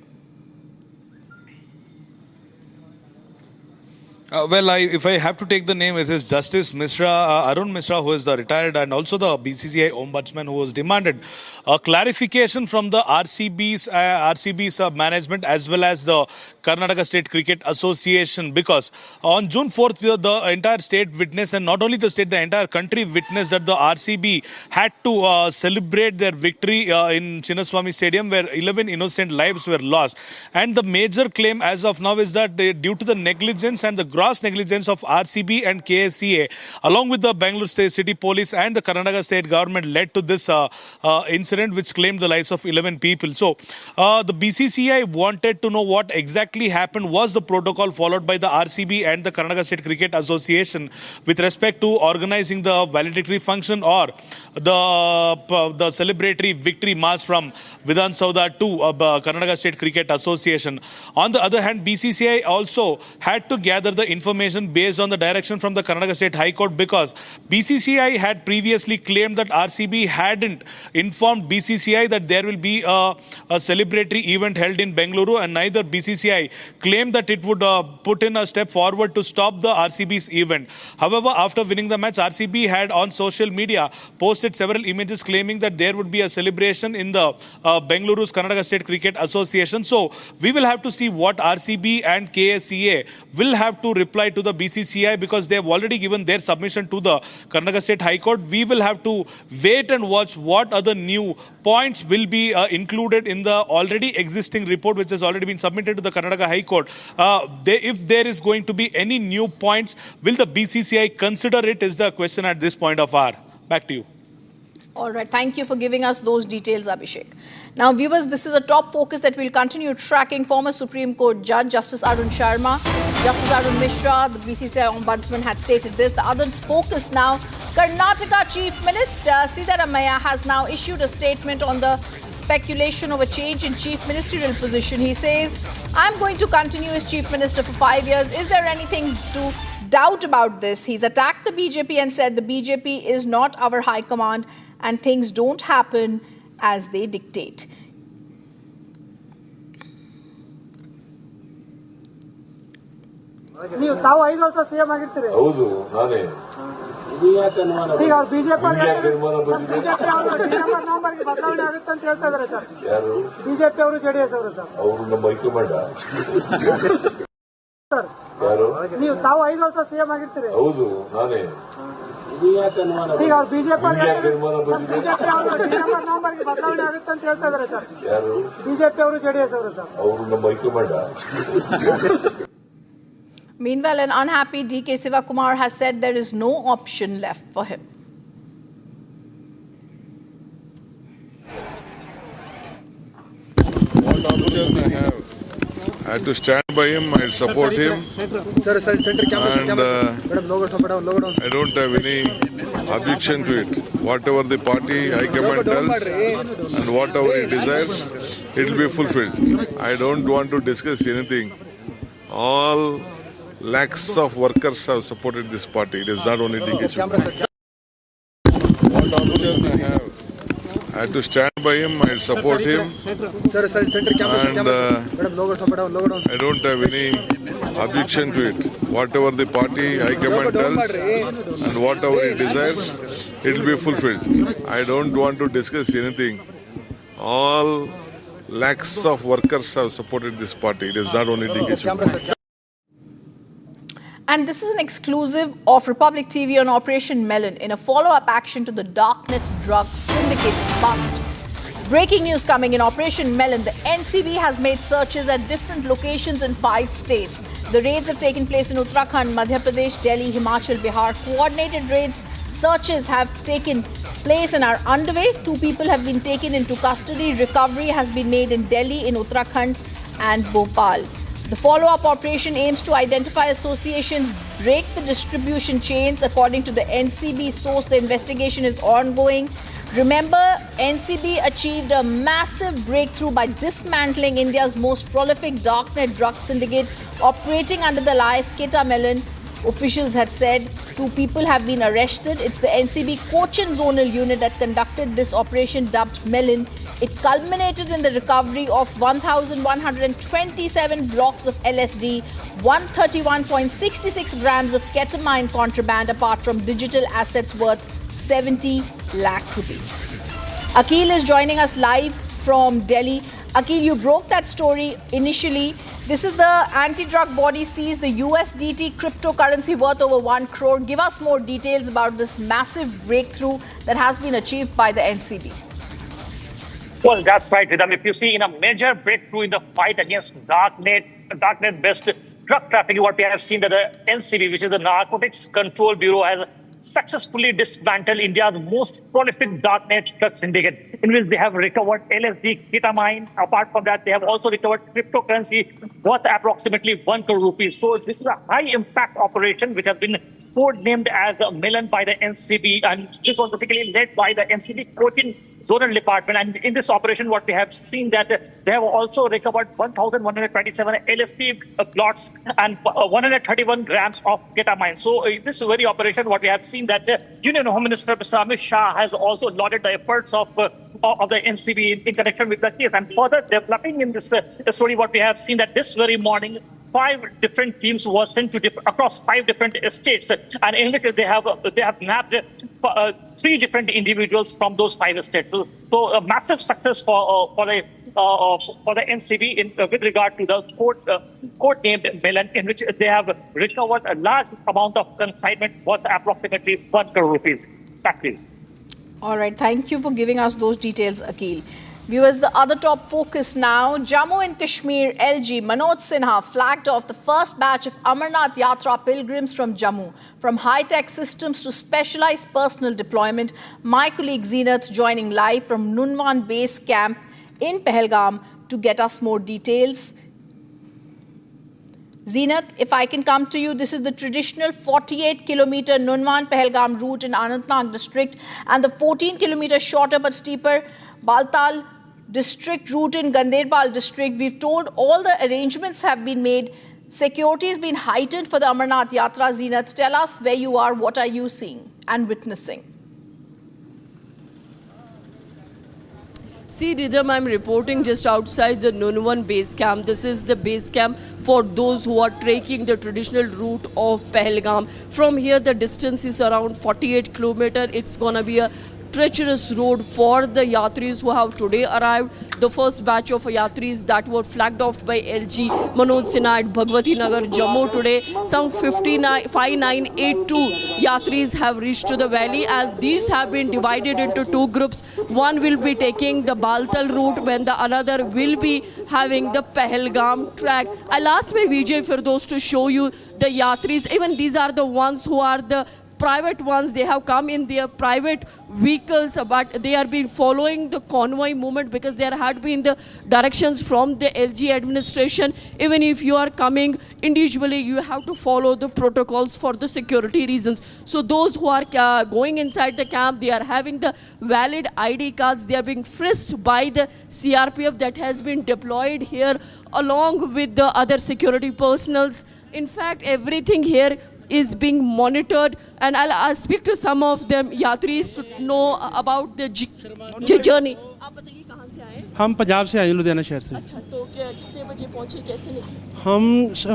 If I have to take the name, it is Justice Mishra, Arun Mishra, who is the retired, and also the BCCI ombudsman, who has demanded a clarification from the RCB's management as well as the Karnataka State Cricket Association, because on June 4th, the entire state witnessed, and not only the state, the entire country witnessed that the RCB had to celebrate their victory in Chinnaswamy Stadium, where 11 innocent lives were lost. And the major claim as of now is that due to the negligence and the gross negligence of RCB and KSCA, along with the Bangalore State City Police and the Karnataka State Government, led to this incident which claimed the lives of 11 people. So the BCCI wanted to know what exactly happened. Was the protocol followed by the RCB and the Karnataka State Cricket Association with respect to organizing the valedictory function, or the celebratory victory march from Vidhan Saudha to Karnataka State Cricket Association? On the other hand, BCCI also had to gather the information based on the direction from the Karnataka State High Court, because BCCI had previously claimed that RCB hadn't informed BCCI that there will be a celebratory event held in Bengaluru, and neither BCCI claimed that it would put in a step forward to stop the RCB's event. However, after winning the match, RCB had on social media posted several images claiming that there would be a celebration in the Bengaluru's Karnataka State Cricket Association. So we will have to see what RCB and KSCA will have to reply to the BCCI, because they have already given their submission to the Karnataka State High Court. We will have to wait and watch what other new points will be included in the already existing report which has already been submitted to the Karnataka High Court. If there is going to be any new points, will the BCCI consider it, is the question at this point of hour. Back to you. All right. Thank you for giving us those details, Abhishek. Now, viewers, this is a top focus that we'll continue tracking. Former Supreme Court Judge Justice Arun Sharma, Justice Arun Mishra, the BCCI Ombudsman had stated this. The other focus now, Karnataka Chief Minister Siddaramaiah has now issued a statement on the speculation of a change in Chief Ministerial position. He says, I'm going to continue as Chief Minister for 5 years. Is there anything to doubt about this? He's attacked the BJP and said the BJP is not our high command and things don't happen as they dictate. ನೀವು ತಾವು 5 ವರ್ಷ CM ಆಗಿರ್ತೀರಿ. ಹೌದು ನಾನೇ. ಈಗ BJP ನವೆಂಬರ್ಗೆ ಬದಲಾವಣೆ ಆಗುತ್ತೆ ಅಂತ ಹೇಳ್ತಾ ಇದ್ದಾರೆ ಸರ್. ಯಾರು? ಬಿಜೆಪಿ ಅವರು ಜೆಡಿಎಸ್ ಅವರು ಸರ್. ಅವರು ನಮ್ಮ ಹೈಕಮಾಂಡ್ ಸರ್. ಯಾರು? ನೀವು ತಾವು 5 ವರ್ಷ ಸಿಎಂ ಆಗಿರ್ತೀರಿ. ಹೌದು ನಾನೇ. ಈಗ ಬಿಜೆಪಿ ನವೆಂಬರ್ಗೆ ಬದಲಾವಣೆ ಆಗುತ್ತೆ ಅಂತ ಹೇಳ್ತಾ ಇದ್ದಾರೆ ಸರ್. ಯಾರು? ಬಿಜೆಪಿ ಅವರು ಜೆಡಿಎಸ್ ಅವರು ಸರ್. ಅವರು ನಮ್ಮ high command. Meanwhile, an unhappy DK Sivakumar has said there is no option left for him. What option I have? I have to stand by him, I support him, and I don't have any objection to it. Whatever the party high command tells and whatever he desires, it will be fulfilled. I don't want to discuss anything. All lakhs of workers have supported this party. It is not only DGCA. What option I have? I have to stand by him, I support him, and I don't have any objection to it. Whatever the party high command tells and whatever he desires, it will be fulfilled. I don't want to discuss anything. All lakhs of workers have supported this party. It is not only DGCA. And this is an exclusive of Republic TV on Operation Melon in a follow-up action to the darknet drug syndicate bust. Breaking news coming in Operation Melon. The NCB has made searches at different locations in 5 states. The raids have taken place in Uttarakhand, Madhya Pradesh, Delhi, Himachal, Bihar. Coordinated raids searches have taken place and are underway. 2 people have been taken into custody. Recovery has been made in Delhi, in Uttarakhand and Bhopal. The follow-up operation aims to identify associations, break the distribution chains. According to the NCB source, the investigation is ongoing. Remember, NCB achieved a massive breakthrough by dismantling India's most prolific darknet drug syndicate operating under the alias Keta Melon. Officials had said 2 people have been arrested. It's the NCB Cochin Zonal Unit that conducted this operation dubbed Melon It culminated in the recovery of 1,127 blocks of LSD, 131.66 grams of ketamine contraband, apart from digital assets worth 70 lakh rupees. Akhil is joining us live from Delhi. Akhil, you broke that story initially. This is the anti-drug body seized the USDT cryptocurrency worth over 1 crore. Give us more details about this massive breakthrough that has been achieved by the NCB. Well, that's right, Ridham. If you see in a major breakthrough in the fight against darknet-based drug trafficking, what we have seen that the NCB, which is the Narcotics Control Bureau, has successfully dismantled India's most prolific darknet drug syndicate, in which they have recovered LSD, ketamine. Apart from that, they have also recovered cryptocurrency worth approximately 1 crore rupees. So this is a high-impact operation which has been codenamed as Melon by the NCB, and this was basically led by the NCB Cochin Zonal Department. And in this operation, what we have seen that they have also recovered 1,127 LSD plots and 131 grams of ketamine. So this very operation, what we have seen that Union Home Minister Mr. Amit Shah has also lauded the efforts of the NCB in connection with the case. And further developing in this story, what we have seen that this very morning, 5 different teams were sent to across 5 different estates, and in which they have nabbed 3 different individuals from those 5 estates. So a massive success for the NCB with regard to the court named Melon, in which they have recovered a large amount of consignment worth approximately 1 crore rupees. Back to you. All right, thank you for giving us those details, Akhil. Viewers, the other top focus now. Jammu and Kashmir LG Manoj Sinha flagged off the first batch of Amarnath Yatra pilgrims from Jammu. From high-tech systems to specialized personal deployment, my colleague Zeenath joining live from Nunwan Base Camp in Pahalgam to get us more details. Zeenath, if I can come to you, this is the traditional 48-kilometer Nunwan-Pahalgam route in Anantnag district and the 14-kilometer shorter but steeper Baltal district route in Ganderbal district. We've told all the arrangements have been made. Security has been heightened for the Amarnath Yatra. Zeenath, tell us where you are, what are you seeing and witnessing? See, Ridham, I'm reporting just outside the Nunwan base camp. This is the base camp for those who are trekking the traditional route of Pahalgam. From here, the distance is around 48 kilometers. It's going to be a treacherous road for the Yatris who have today arrived. The first batch of Yatris that were flagged off by LG Manoj Sinha at Bhagwati Nagar, Jammu today. Some 5982 Yatris have reached to the valley, and these have been divided into 2 groups. One will be taking the Baltal route when the another will be having the Pahalgam track. I'll ask my Vijay Firdaus to show you the Yatris. Even these are the ones who are the private ones. They have come in their private vehicles, but they are been following the convoy movement because there had been the directions from the LG administration. Even if you are coming individually, you have to follow the protocols for the security reasons. So those who are going inside the camp, they are having the valid ID cards. They are being frisked by the CRPF that has been deployed here along with the other security personals. In fact, everything here is being monitored, and I'll speak to some of them Yatris to know about the journey. हम पंजाब से आए, लुधियाना शहर से। अच्छा, तो कितने बजे पहुंचे, कैसे निकले? हम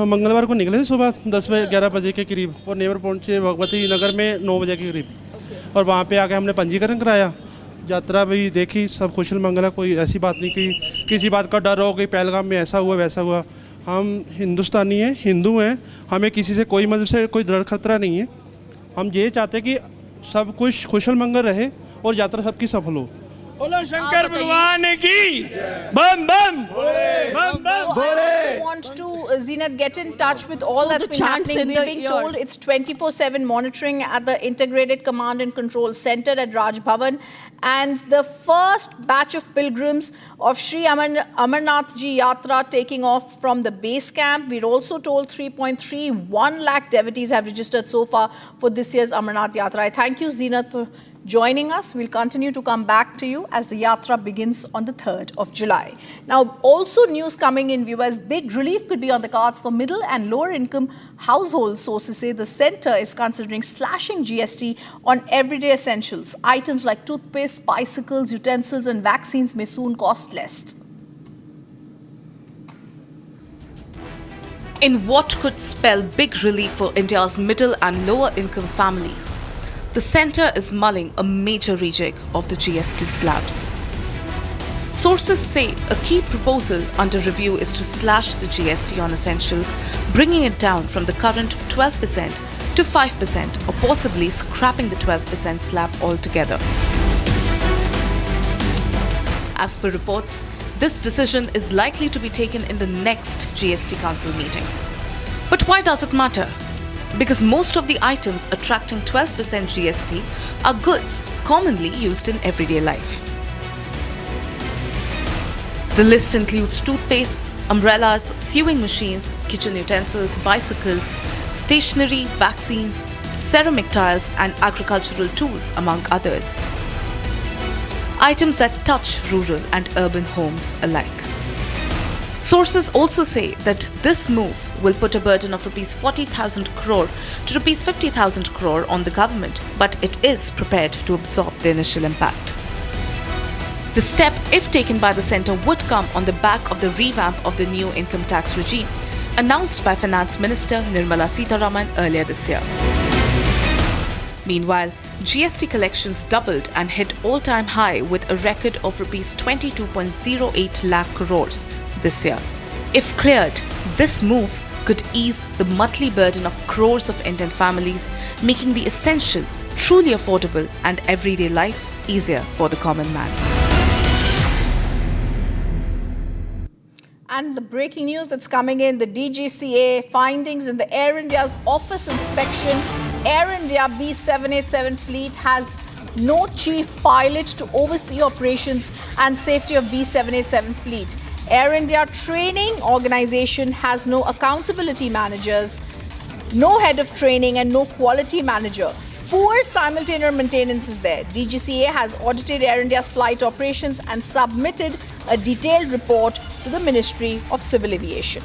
मंगलवार को निकले थे सुबह 10-11 बजे के करीब और नेवर पहुंचे भगवती नगर में 9 बजे के करीब। और वहाँ पे आके हमने पंजीकरण कराया, यात्रा भी देखी, सब कुशल मंगल है, कोई ऐसी बात नहीं कि किसी बात का डर हो, कि पहलगाम में ऐसा हुआ वैसा हुआ। हम हिंदुस्तानी हैं, हिंदू हैं, हमें किसी से कोई मजहब से कोई डर खतरा नहीं है। हम ये चाहते हैं कि सब कुछ कुशल मंगल रहे और यात्रा सबकी सफल हो। बोलो शंकर भगवान की बम बम बम बम। I want to, Zeenath, get in touch with all that's been happening. We're being told it's 24/7 monitoring at the Integrated Command and Control Center at Raj Bhavan. And the first batch of pilgrims of Sri Amarnath Ji Yatra taking off from the base camp. We're also told 3.31 lakh devotees have registered so far for this year's Amarnath Yatra. I thank you, Zeenath, for joining us. We'll continue to come back to you as the Yatra begins on the 3rd of July. Now, also news coming in, viewers, big relief could be on the cards for middle and lower income households. Sources say the centre is considering slashing GST on everyday essentials. Items like toothpaste, bicycles, utensils and vaccines may soon cost less. In what could spell big relief for India's middle and lower income families, the centre is mulling a major rejig of the GST slabs. Sources say a key proposal under review is to slash the GST on essentials, bringing it down from the current 12% to 5% or possibly scrapping the 12% slab altogether. As per reports, this decision is likely to be taken in the next GST Council meeting. But why does it matter? Because most of the items attracting 12% GST are goods commonly used in everyday life. The list includes toothpaste, umbrellas, sewing machines, kitchen utensils, bicycles, stationery, vaccines, ceramic tiles and agricultural tools, among others. Items that touch rural and urban homes alike. Sources also say that this move will put a burden of Rs 40,000 crore to Rs 50,000 crore on the government, but it is prepared to absorb the initial impact. The step, if taken by the centre, would come on the back of the revamp of the new income tax regime, announced by Finance Minister Nirmala Sitharaman earlier this year. Meanwhile, GST collections doubled and hit all-time high with a record of Rs 22.08 lakh crores this year. If cleared, this move could ease the monthly burden of crores of Indian families, making the essential truly affordable and everyday life easier for the common man. And the breaking news that's coming in, the DGCA findings in the Air India's office inspection. Air India B787 fleet has no chief pilot to oversee operations and safety of B787 fleet. Air India Training Organization has no accountability managers, no head of training and no quality manager. Poor simultaneous maintenance is there. DGCA has audited Air India's flight operations and submitted a detailed report to the Ministry of Civil Aviation.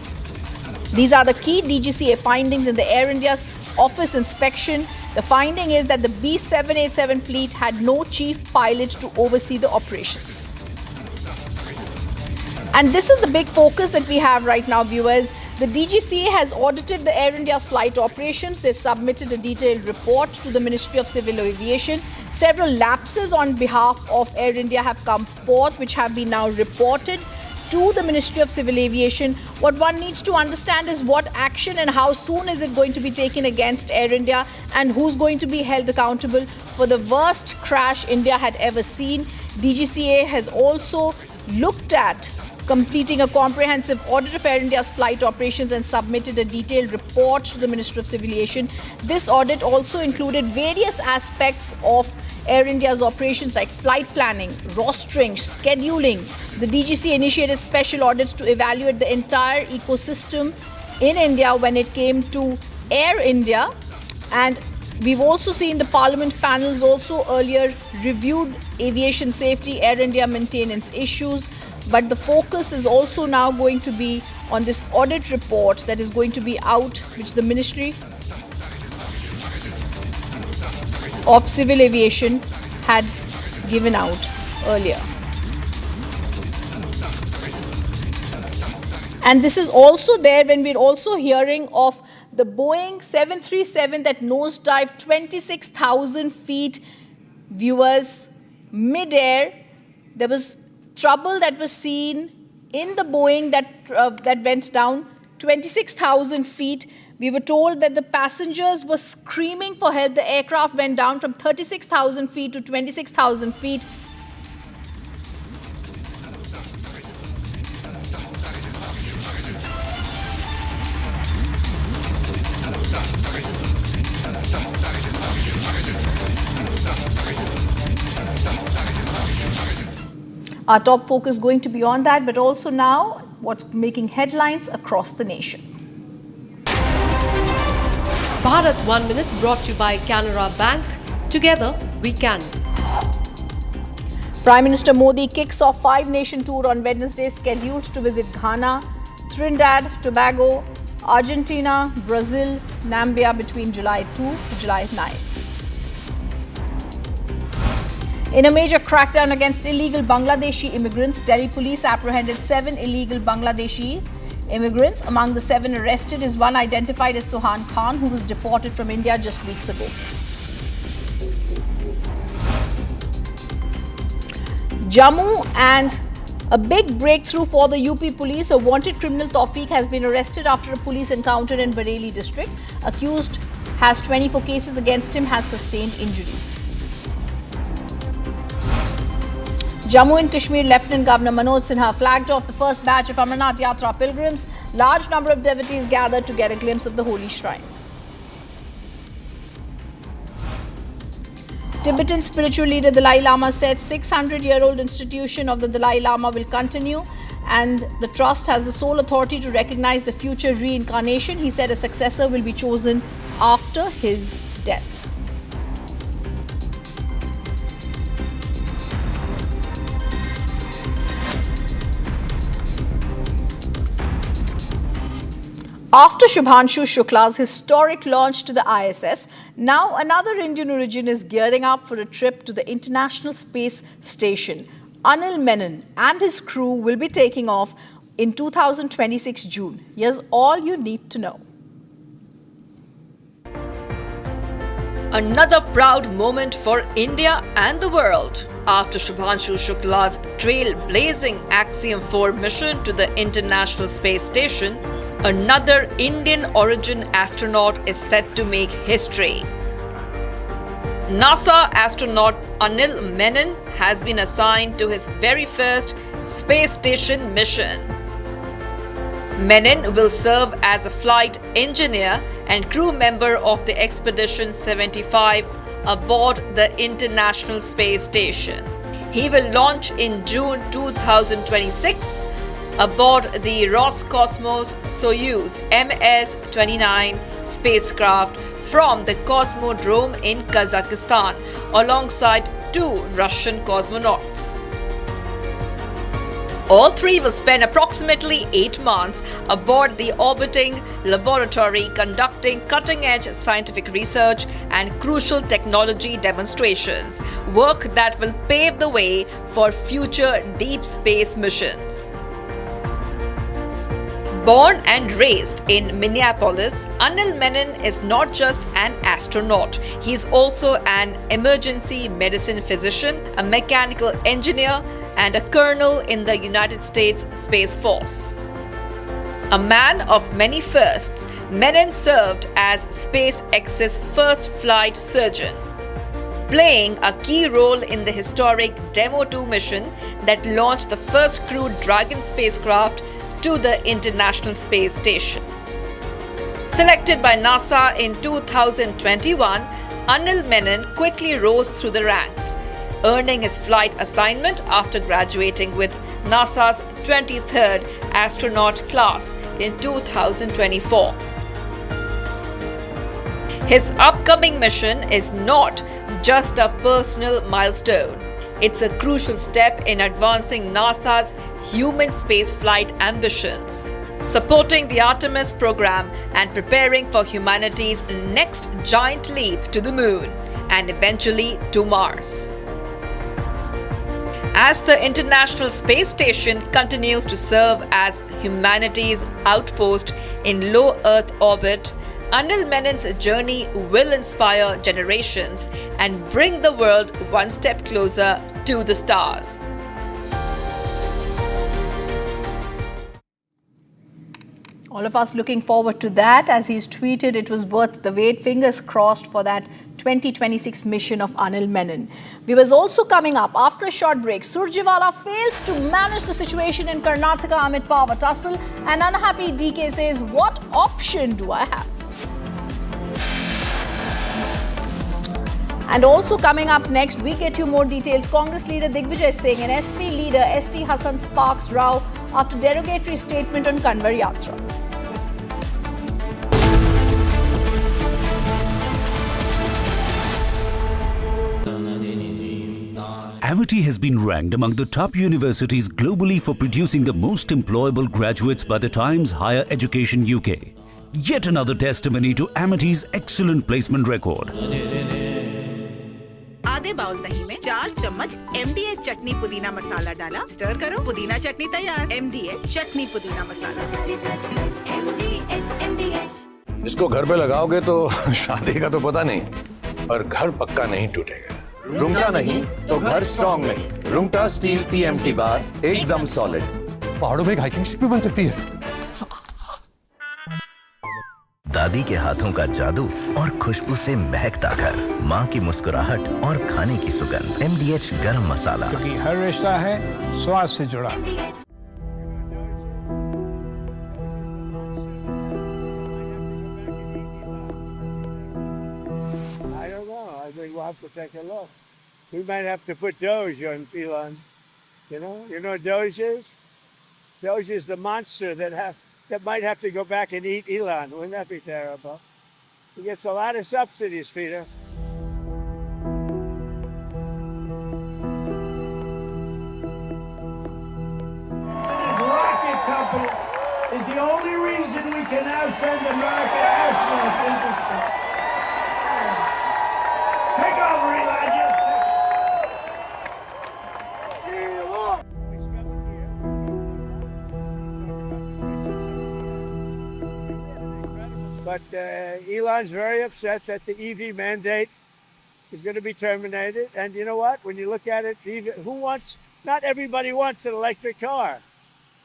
These are the key DGCA findings in the Air India's office inspection. The finding is that the B787 fleet had no chief pilot to oversee the operations. And this is the big focus that we have right now, viewers. The DGCA has audited the Air India's flight operations. They've submitted a detailed report to the Ministry of Civil Aviation. Several lapses on behalf of Air India have come forth, which have been now reported to the Ministry of Civil Aviation. What one needs to understand is what action and how soon is it going to be taken against Air India and who's going to be held accountable for the worst crash India had ever seen. DGCA has also looked at completing a comprehensive audit of Air India's flight operations and submitted a detailed report to the Ministry of Civil Aviation. This audit also included various aspects of Air India's operations like flight planning, rostering, scheduling. The DGCA initiated special audits to evaluate the entire ecosystem in India when it came to Air India. And we've also seen the Parliament panels also earlier reviewed aviation safety, Air India maintenance issues. But the focus is also now going to be on this audit report that is going to be out, which the Ministry of Civil Aviation had given out earlier. And this is also there when we're also hearing of the Boeing 737 that nosedived 26,000 feet, viewers, mid-air. There was trouble that was seen in the Boeing that went down 26,000 feet. We were told that the passengers were screaming for help. The aircraft went down from 36,000 feet to 26,000 feet. Our top focus going to be on that, but also now what's making headlines across the nation. Bharat 1 Minute brought to you by Canara Bank. Together we can. Prime Minister Modi kicks off 5-nation tour on Wednesday, scheduled to visit Ghana, Trinidad, Tobago, Argentina, Brazil, Namibia between July 2 to July 9. In a major crackdown against illegal Bangladeshi immigrants, Delhi police apprehended 7 illegal Bangladeshi immigrants. Among the 7 arrested is one identified as Sohan Khan, who was deported from India just weeks ago. Jammu, and a big breakthrough for the UP police. A wanted criminal Tawfiq has been arrested after a police encounter in Bareilly district. Accused has 24 cases against him, has sustained injuries. Jammu and Kashmir Lieutenant Governor Manoj Sinha flagged off the first batch of Amarnath Yatra pilgrims. Large number of devotees gathered to get a glimpse of the holy shrine. Tibetan spiritual leader Dalai Lama said 600-year-old institution of the Dalai Lama will continue, and the trust has the sole authority to recognize the future reincarnation. He said a successor will be chosen after his death. After Shubhanshu Shukla's historic launch to the ISS, now another Indian origin is gearing up for a trip to the International Space Station. Anil Menan and his crew will be taking off in 2026 June. Here's all you need to know. Another proud moment for India and the world. After Shubhanshu Shukla's trailblazing Axiom 4 mission to the International Space Station, another Indian origin astronaut is set to make history. NASA astronaut Anil Menan has been assigned to his very first space station mission. Menan will serve as a flight engineer and crew member of the Expedition 75 aboard the International Space Station. He will launch in June 2026 aboard the Roscosmos Soyuz MS-29 spacecraft from the Cosmodrome in Kazakhstan alongside 2 Russian cosmonauts. All 3 will spend approximately 8 months aboard the orbiting laboratory conducting cutting-edge scientific research and crucial technology demonstrations, work that will pave the way for future deep space missions. Born and raised in Minneapolis, Anil Menan is not just an astronaut. He is also an emergency medicine physician, a mechanical engineer, and a colonel in the United States Space Force. A man of many firsts, Menan served as SpaceX's first flight surgeon, playing a key role in the historic Demo 2 mission that launched the first crewed Dragon spacecraft to the International Space Station. Selected by NASA in 2021, Anil Menan quickly rose through the ranks, earning his flight assignment after graduating with NASA's 23rd astronaut class in 2024. His upcoming mission is not just a personal milestone. It's a crucial step in advancing NASA's human spaceflight ambitions, supporting the Artemis program and preparing for humanity's next giant leap to the moon and eventually to Mars. As the International Space Station continues to serve as humanity's outpost in low Earth orbit, Anil Menan's journey will inspire generations and bring the world one step closer to the stars. All of us looking forward to that. As he's tweeted, it was worth the wait. Fingers crossed for that 2026 mission of Anil Menan. Viewers, also coming up after a short break, Surjewala fails to manage the situation in Karnataka amid power tussle, and unhappy DK says, what option do I have? And also coming up next, we get you more details. Congress leader Digvijay Singh and SP leader ST Hassan sparks row after derogatory statement on Kanwar Yatra. Amity has been ranked among the top universities globally for producing the most employable graduates by the Times Higher Education UK. Yet another testimony to Amity's excellent placement record. आधे bowl दही में 4 चम्मच MDH चटनी पुदीना मसाला डाला, stir करो, पुदीना चटनी तैयार। MDH चटनी पुदीना मसाला। इसको घर पे लगाओगे तो शादी का तो पता नहीं, पर घर पक्का नहीं टूटेगा। रुंगटा नहीं तो घर स्ट्रॉन्ग नहीं। रुंगटा स्टील TMT बार एकदम सॉलिड। पहाड़ों में एक हाइकिंग शिप भी बन सकती है। दादी के हाथों का जादू और खुशबू से महकता घर, माँ की मुस्कुराहट और खाने की सुगंध। MDH गरम मसाला, क्योंकि हर रिश्ता है स्वाद से जुड़ा। We'll have to take a look. We might have to put Doge on Elon. You know what Doge is? Doge is the monster that might have to go back and eat Elon. Wouldn't that be terrible? He gets a lot of subsidies, Peter. His rocket company is the only reason we can now send American astronauts into space. Take over, Elon. Yes, But Elon's very upset that the EV mandate is going to be terminated. And you know what? When you look at it, not everybody wants an electric car.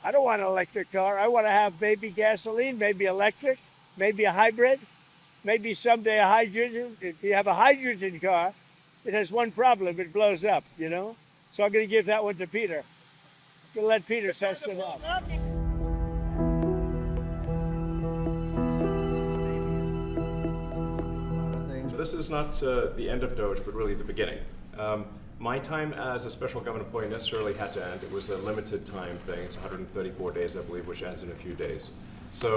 I don't want an electric car. I want to have maybe gasoline, maybe electric, maybe a hybrid, maybe someday a hydrogen. If you have a hydrogen car, it has one problem. It blows up, So I'm going to give that one to Peter. I'm going to let Peter test it out. This is not the end of Doge, but really the beginning. My time as a special government employee necessarily had to end. It was a limited time thing. It's 134 days, I believe, which ends in a few days. So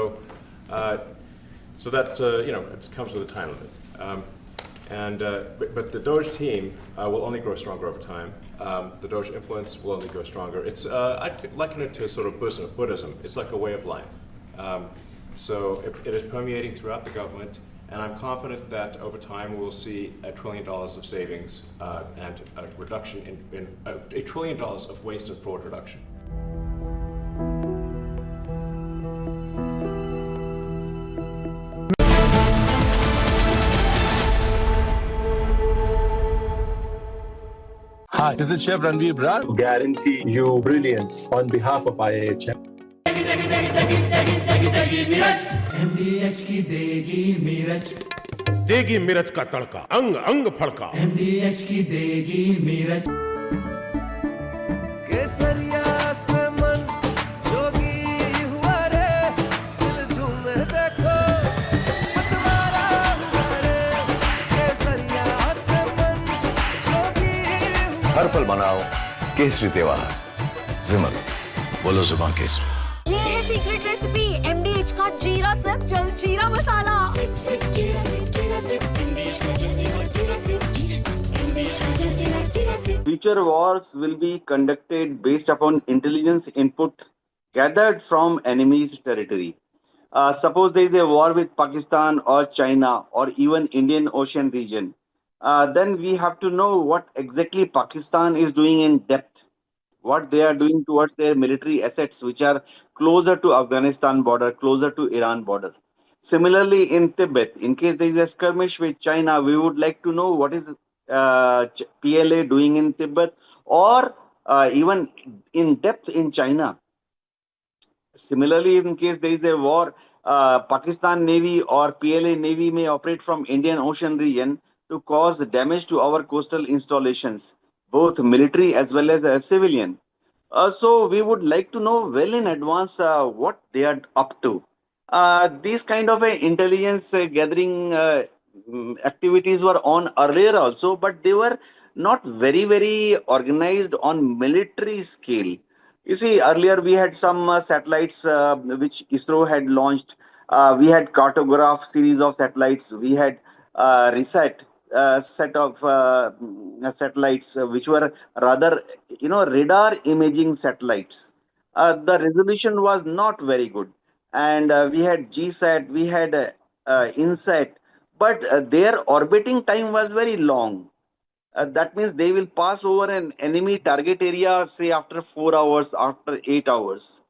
that it comes with a time limit. But the Doge team will only grow stronger over time. The Doge influence will only grow stronger. I'd liken it to sort of Buddhism. It's like a way of life. So it is permeating throughout the government. And I'm confident that over time we'll see $1 trillion of savings and a reduction in $1 trillion of waste and fraud reduction. Hi, this is Chef Ranveer Brar. Guarantee you brilliance on behalf of IIHM. MDH की देगी मिर्च का तड़का, अंग अंग फड़का। MDH की देगी मिर्च। केसरिया से मन जोगी हुआ रे, दिल झूमे देखो मतवारा हुआ रे। केसरिया से मन जोगी हुआ। हर पल मनाओ केसरी त्योहार। विमल, बोलो जुबान केसरी। ये है सीक्रेट रेसिपी MDH का जीरा सिप जल जीरा मसाला। Future wars will be conducted based upon intelligence input gathered from enemy's territory. Suppose there is a war with Pakistan or China or even Indian Ocean region, then we have to know what exactly Pakistan is doing in depth, what they are doing towards their military assets, which are closer to Afghanistan border, closer to Iran border. Similarly, in Tibet, in case there is a skirmish with China, we would like to know what is PLA doing in Tibet or even in depth in China. Similarly, in case there is a war, Pakistan Navy or PLA Navy may operate from Indian Ocean region to cause damage to our coastal installations, both military as well as civilian. So we would like to know well in advance what they are up to. These kind of intelligence gathering activities were on earlier also, but they were not very organized on military scale. You see, earlier we had some satellites which ISRO had launched. We had cartograph series of satellites. We had RISAT, set of satellites, which were rather, radar imaging satellites. The resolution was not very good, and we had GSAT, we had INSAT, but their orbiting time was very long. That means they will pass over an enemy target area, say after 4 hours, after 8 hours,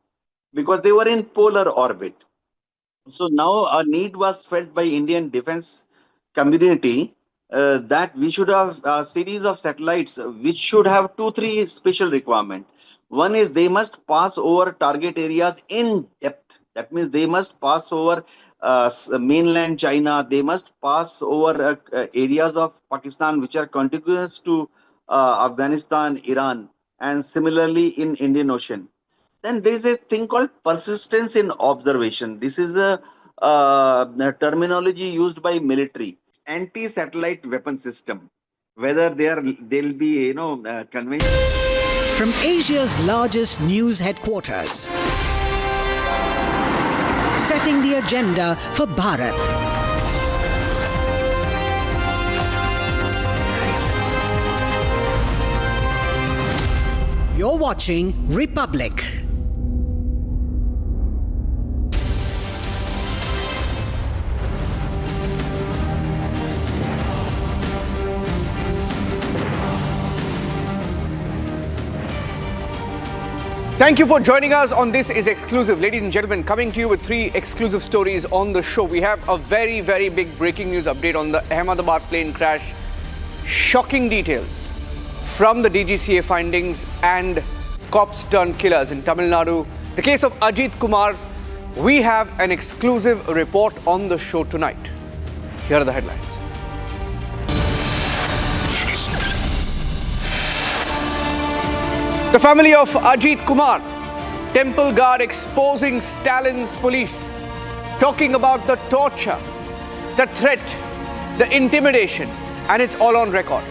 because they were in polar orbit. So now a need was felt by Indian defense community that we should have a series of satellites which should have three special requirements. One is they must pass over target areas in depth. That means they must pass over mainland China. They must pass over areas of Pakistan which are contiguous to Afghanistan, Iran, and similarly in Indian Ocean. Then there is a thing called persistence in observation. This is a terminology used by military. Anti-satellite weapon system. Whether they'll be, conventional. From Asia's largest news headquarters, setting the agenda for Bharat. You're watching Republic. Thank you for joining us on This Is Exclusive. Ladies and gentlemen, coming to you with 3 exclusive stories on the show. We have a very, very big breaking news update on the Ahmedabad plane crash. Shocking details from the DGCA findings and cops turned killers in Tamil Nadu. The case of Ajit Kumar. We have an exclusive report on the show tonight. Here are the headlines. The family of Ajit Kumar, temple guard exposing Stalin's police, talking about the torture, the threat, the intimidation, and it's all on record.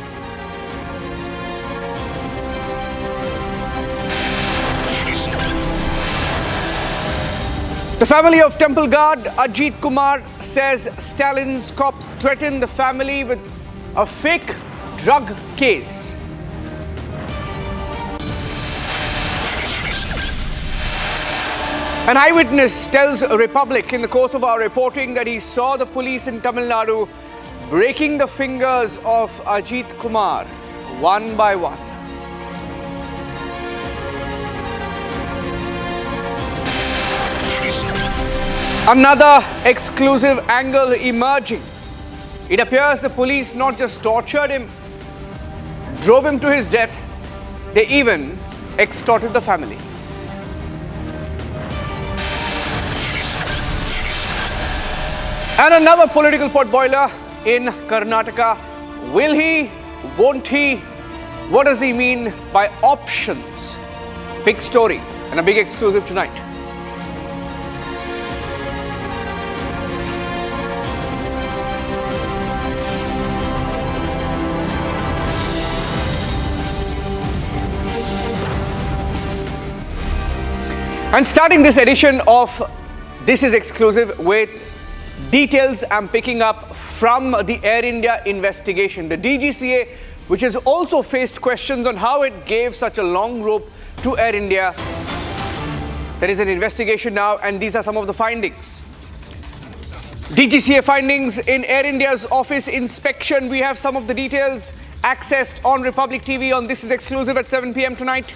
The family of temple guard Ajit Kumar says Stalin's cops threatened the family with a fake drug case. An eyewitness tells Republic in the course of our reporting that he saw the police in Tamil Nadu breaking the fingers of Ajit Kumar one by one. Another exclusive angle emerging. It appears the police not just tortured him, drove him to his death, they even extorted the family. And another political potboiler in Karnataka. Will he? Won't he? What does he mean by options? Big story and a big exclusive tonight. And starting this edition of This Is Exclusive with details I'm picking up from the Air India investigation. The DGCA, which has also faced questions on how it gave such a long rope to Air India. There is an investigation now, and these are some of the findings. DGCA findings in Air India's office inspection. We have some of the details accessed on Republic TV on This Is Exclusive at 7 p.m. tonight.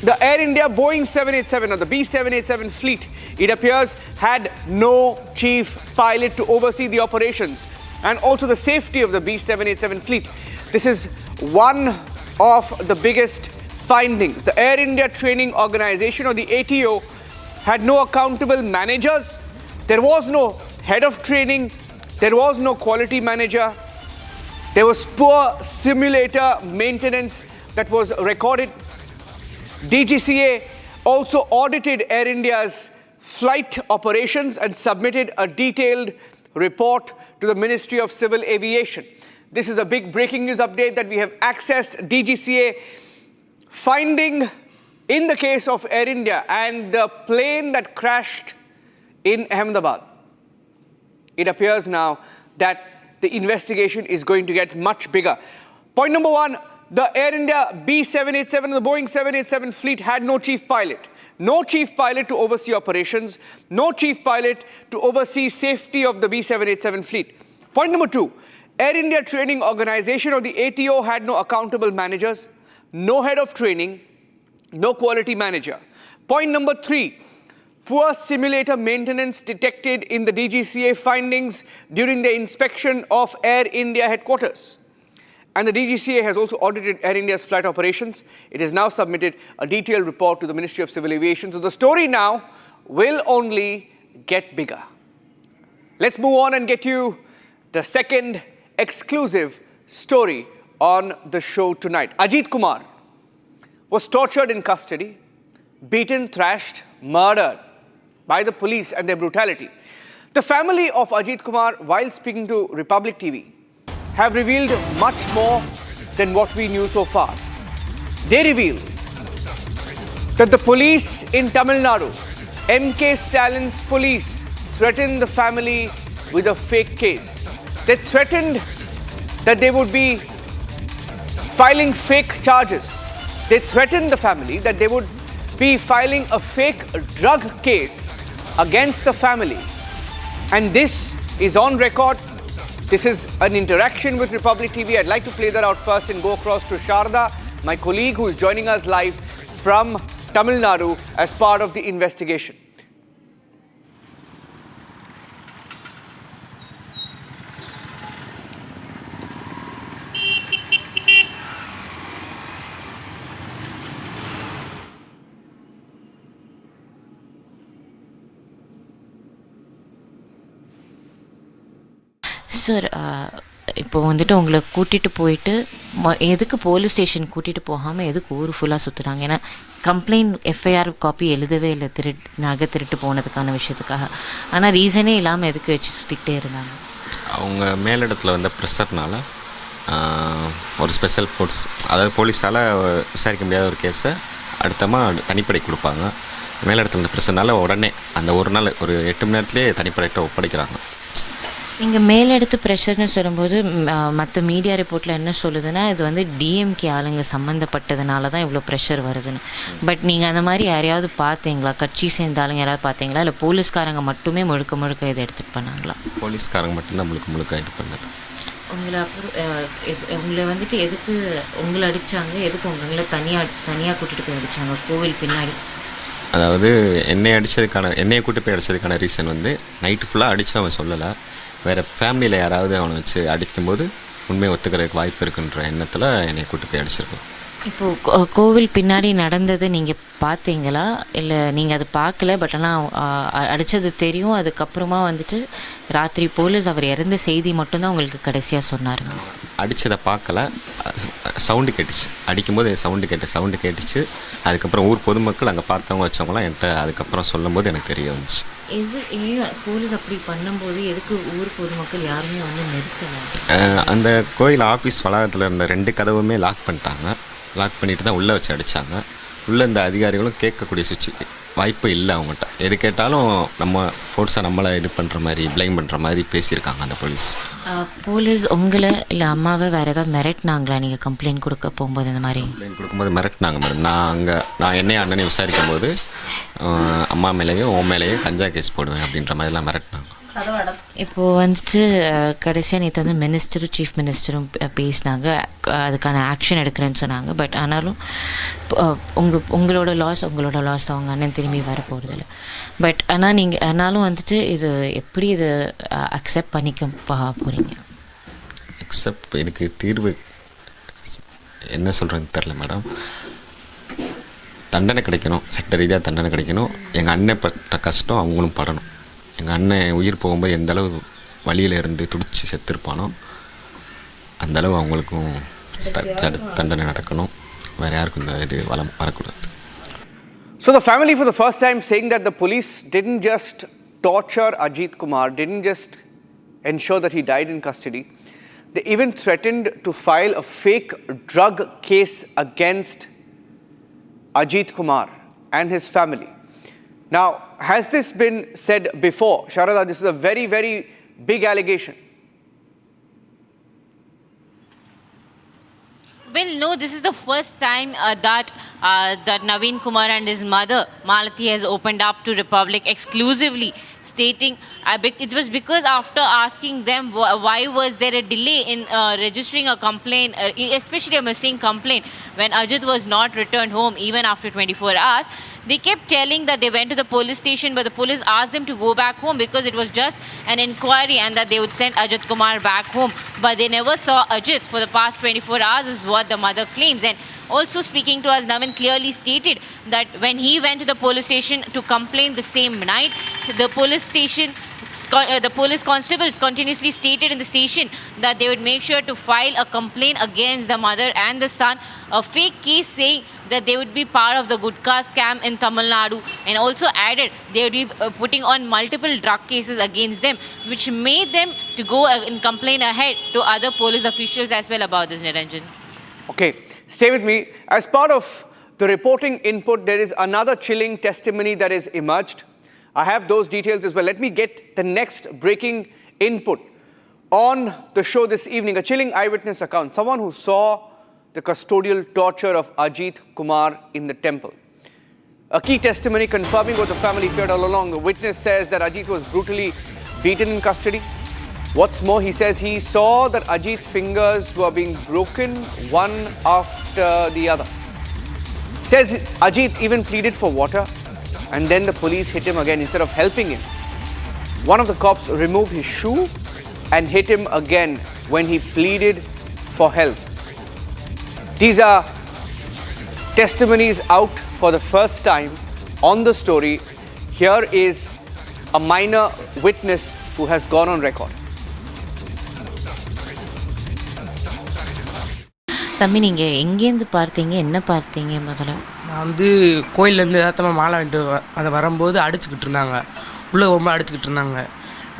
The Air India Boeing 787 or the B787 fleet, it appears, had no chief pilot to oversee the operations and also the safety of the B787 fleet. This is one of the biggest findings. The Air India Training Organization or the ATO had no accountable managers. There was no head of training. There was no quality manager. There was poor simulator maintenance that was recorded. DGCA also audited Air India's flight operations and submitted a detailed report to the Ministry of Civil Aviation. This is a big breaking news update that we have accessed. DGCA finding in the case of Air India and the plane that crashed in Ahmedabad. It appears now that the investigation is going to get much bigger. Point number one, the Air India B787 and the Boeing 787 fleet had no chief pilot. No chief pilot to oversee operations, no chief pilot to oversee safety of the B787 fleet. Point number two, Air India Training Organization or the ATO had no accountable managers, no head of training, no quality manager. Point number three, poor simulator maintenance detected in the DGCA findings during the inspection of Air India headquarters. And the DGCA has also audited Air India's flight operations. It has now submitted a detailed report to the Ministry of Civil Aviation. So the story now will only get bigger. Let's move on and get you the second exclusive story on the show tonight. Ajit Kumar was tortured in custody, beaten, thrashed, murdered by the police and their brutality. The family of Ajit Kumar, while speaking to Republic TV, have revealed much more than what we knew so far. They revealed that the police in Tamil Nadu, MK Stalin's police, threatened the family with a fake case. They threatened that they would be filing fake charges. They threatened the family that they would be filing a fake drug case against the family. And this is on record. This is an interaction with Republic TV. I'd like to play that out first and go across to Sharda, my colleague who is joining us live from Tamil Nadu as part of the investigation. Sir இப்போ வந்துட்டு உங்களை கூட்டிகிட்டு போயிட்டு எதுக்கு police station கூட்டிகிட்டு போகாமல் எதுக்கு ஊர் ஃபுல்லாக சுற்றுறாங்க? ஏன்னா கம்ப்ளைண்ட் எஃப்ஐஆர் காப்பி எழுதவே இல்லை நகை திருட்டு போனதுக்கான விஷயத்துக்காக. ஆனால் ரீசனே இல்லாமல் எதுக்கு வச்சு சுற்றிக்கிட்டே இருந்தாங்க? அவங்க மேலிடத்தில் வந்த ப்ரெஷர்னால ஒரு ஸ்பெஷல் ஃபோர்ஸ், அதாவது போலீஸால் விசாரிக்க முடியாத ஒரு கேஸை அடுத்தமாக தனிப்படை கொடுப்பாங்க. மேலிடத்தில் வந்த ப்ரெஷர்னால உடனே அந்த ஒரு நாள் ஒரு 8 மணி நேரத்துலேயே தனிப்படையிட்ட ஒப்படைக்கிறாங்க. இங்கே மேலெடுத்து ப்ரெஷர்னு சொல்லும்போது மற்ற மீடியா ரிப்போர்ட்டில் என்ன சொல்லுதுன்னா இது வந்து டிஎம்கே ஆளுங்க சம்மந்தப்பட்டதுனால தான் இவ்வளோ ப்ரெஷர் வருதுன்னு. பட் நீங்கள் அந்த மாதிரி யாரையாவது பார்த்தீங்களா? கட்சி சேர்ந்த ஆளுங்க யாராவது பார்த்தீங்களா? இல்லை போலீஸ்காரங்க மட்டுமே முழுக்க முழுக்க இதை எடுத்துகிட்டு பண்ணாங்களா? போலீஸ்காரங்க மட்டும்தான் முழுக்க இது பண்ணது. உங்களை அப்புறம் உங்களை வந்துட்டு எதுக்கு உங்களை அடித்தாங்க? எதுக்கு உங்களை தனியாக கூட்டிகிட்டு போய் அடித்தாங்க கோவில் பின்னாடி? அதாவது என்னையை கூட்டி போய் அடித்ததுக்கான ரீசன் வந்து நைட்டு ஃபுல்லாக அடித்து அவன் சொல்லலை. வேறு ஃபேமிலியில் யாராவது அவனை வச்சு அடிக்கும்போது உண்மையை ஒத்துக்கிறதுக்கு வாய்ப்பு இருக்குன்ற எண்ணத்தில் என்னை கூட்டி போய் அடிச்சிருக்கோம். இப்போது கோவில் பின்னாடி நடந்தது நீங்கள் பார்த்தீங்களா? இல்லை நீங்கள் அதை பார்க்கல, பட் ஆனால் அடித்தது தெரியும். அதுக்கப்புறமா வந்துட்டு ராத்திரி போலீஸ் அவர் இறந்த செய்தி மட்டும்தான் உங்களுக்கு கடைசியாக சொன்னாருங்க. அடித்ததை பார்க்கல, சவுண்டு கேட்டுச்சு. அடிக்கும்போது சவுண்டு கேட்டுச்சு. அதுக்கப்புறம் ஊர் பொதுமக்கள் அங்கே பார்த்தவங்க வச்சவங்களாம் என்கிட்ட அதுக்கப்புறம் சொல்லும்போது எனக்கு தெரிய வந்துச்சு. ஏன் போலீஸ் அப்படி பண்ணும்போது எதுக்கு ஊர் பொதுமக்கள் யாருமே வந்து நிறுத்தலை? அந்த கோயில் ஆஃபீஸ் வளாகத்தில் இருந்த 2 கதவுமே லாக் பண்ணிட்டாங்க. லாக் பண்ணிட்டு தான் உள்ளே வச்சு அடித்தாங்க. உள்ளே இந்த அதிகாரிகளும் கேட்கக்கூடிய வாய்ப்பு இல்லை அவங்ககிட்ட. எது கேட்டாலும் நம்ம ஃபோர்ஸாக நம்மளை இது பண்ணுற மாதிரி ப்ளைம் பண்ணுற மாதிரி பேசியிருக்காங்க அந்த போலீஸ் உங்களை இல்லை அம்மாவை வேறு ஏதாவது மிரட்டினாங்களா நீங்கள் கம்ப்ளைண்ட் கொடுக்க போகும்போது? இந்த மாதிரி கம்ப்ளைண்ட் கொடுக்கும்போது மிரட்டினாங்க மேடம். நான் என்னையும் அண்ணனையும் விசாரிக்கும் போது அம்மா மேலேயும் உன் மேலேயும் கஞ்சா கேஸ் போடுவேன் அப்படின்ற மாதிரிலாம் மிரட்டினாங்க. இப்போது வந்துட்டு கடைசியாக நேற்று வந்து மினிஸ்டரும் சீஃப் மினிஸ்டரும் பேசினாங்க, அதுக்கான ஆக்ஷன் எடுக்கிறேன்னு சொன்னாங்க. பட் ஆனாலும் உங்களோட லாஸ் தான், அவங்க அண்ணன் திரும்பி வர போகிறதில்ல. பட் ஆனாலும் வந்துட்டு இது எப்படி இது அக்செப்ட் பண்ணிக்க போகிறீங்க? இதுக்கு தீர்வு என்ன சொல்கிறேன்னு தெரில மேடம். தண்டனை கிடைக்கணும், சட்ட ரீதியாக தண்டனை கிடைக்கணும். எங்கள் அண்ணன் பட்ட கஷ்டம் அவங்களும் படணும். எங்கள் அண்ணன் உயிர் போகும்போது எந்த அளவு வழியில் இருந்து துடிச்சு செத்துருப்பானோ அந்தளவு அவங்களுக்கும் தண்டனை நடக்கணும். வேறு யாருக்கும் இந்த இது வரக்கூடாது. So the family for the first time saying that the police didn't just torture Ajit Kumar, didn't just ensure that he died in custody. They even threatened to file a fake drug case against Ajit Kumar and his family. Now, has this been said before? Sharada, this is a very, very big allegation. Well, no, this is the first time that Naveen Kumar and his mother, Malati, has opened up to Republic exclusively, stating it was because after asking them why was there a delay in registering a complaint, especially a missing complaint, when Ajit was not returned home even after 24 hours, they kept telling that they went to the police station, but the police asked them to go back home because it was just an inquiry and that they would send Ajit Kumar back home. But they never saw Ajit for the past 24 hours is what the mother claims. And also speaking to us, Navin clearly stated that when he went to the police station to complain the same night, the police constables continuously stated in the station that they would make sure to file a complaint against the mother and the son, a fake case saying that they would be part of the Gudka scam in Tamil Nadu, and also added they would be putting on multiple drug cases against them, which made them to go and complain ahead to other police officials as well about this, Niranjan. Okay, stay with me. As part of the reporting input, there is another chilling testimony that is emerged. I have those details as well. Let me get the next breaking input on the show this evening. A chilling eyewitness account. Someone who saw the custodial torture of Ajit Kumar in the temple. A key testimony confirming what the family feared all along. The witness says that Ajit was brutally beaten in custody. What's more, he says he saw that Ajit's fingers were being broken one after the other. Says Ajit even pleaded for water, and then the police hit him again instead of helping him. One of the cops removed his shoe and hit him again when he pleaded for help. These are testimonies out for the first time on the story. Here is a minor witness who has gone on record. தம்பி, நீங்கள் எங்கேருந்து பார்த்தீங்க, என்ன பார்த்தீங்க முதல்ல? நான் வந்து கோயிலேருந்து ஏதாத்தமாக மாலை வாங்கிட்டு அதை வரும்போது அடிச்சுக்கிட்டு இருந்தாங்க, உள்ளே ரொம்ப அடிச்சுக்கிட்டு இருந்தாங்க.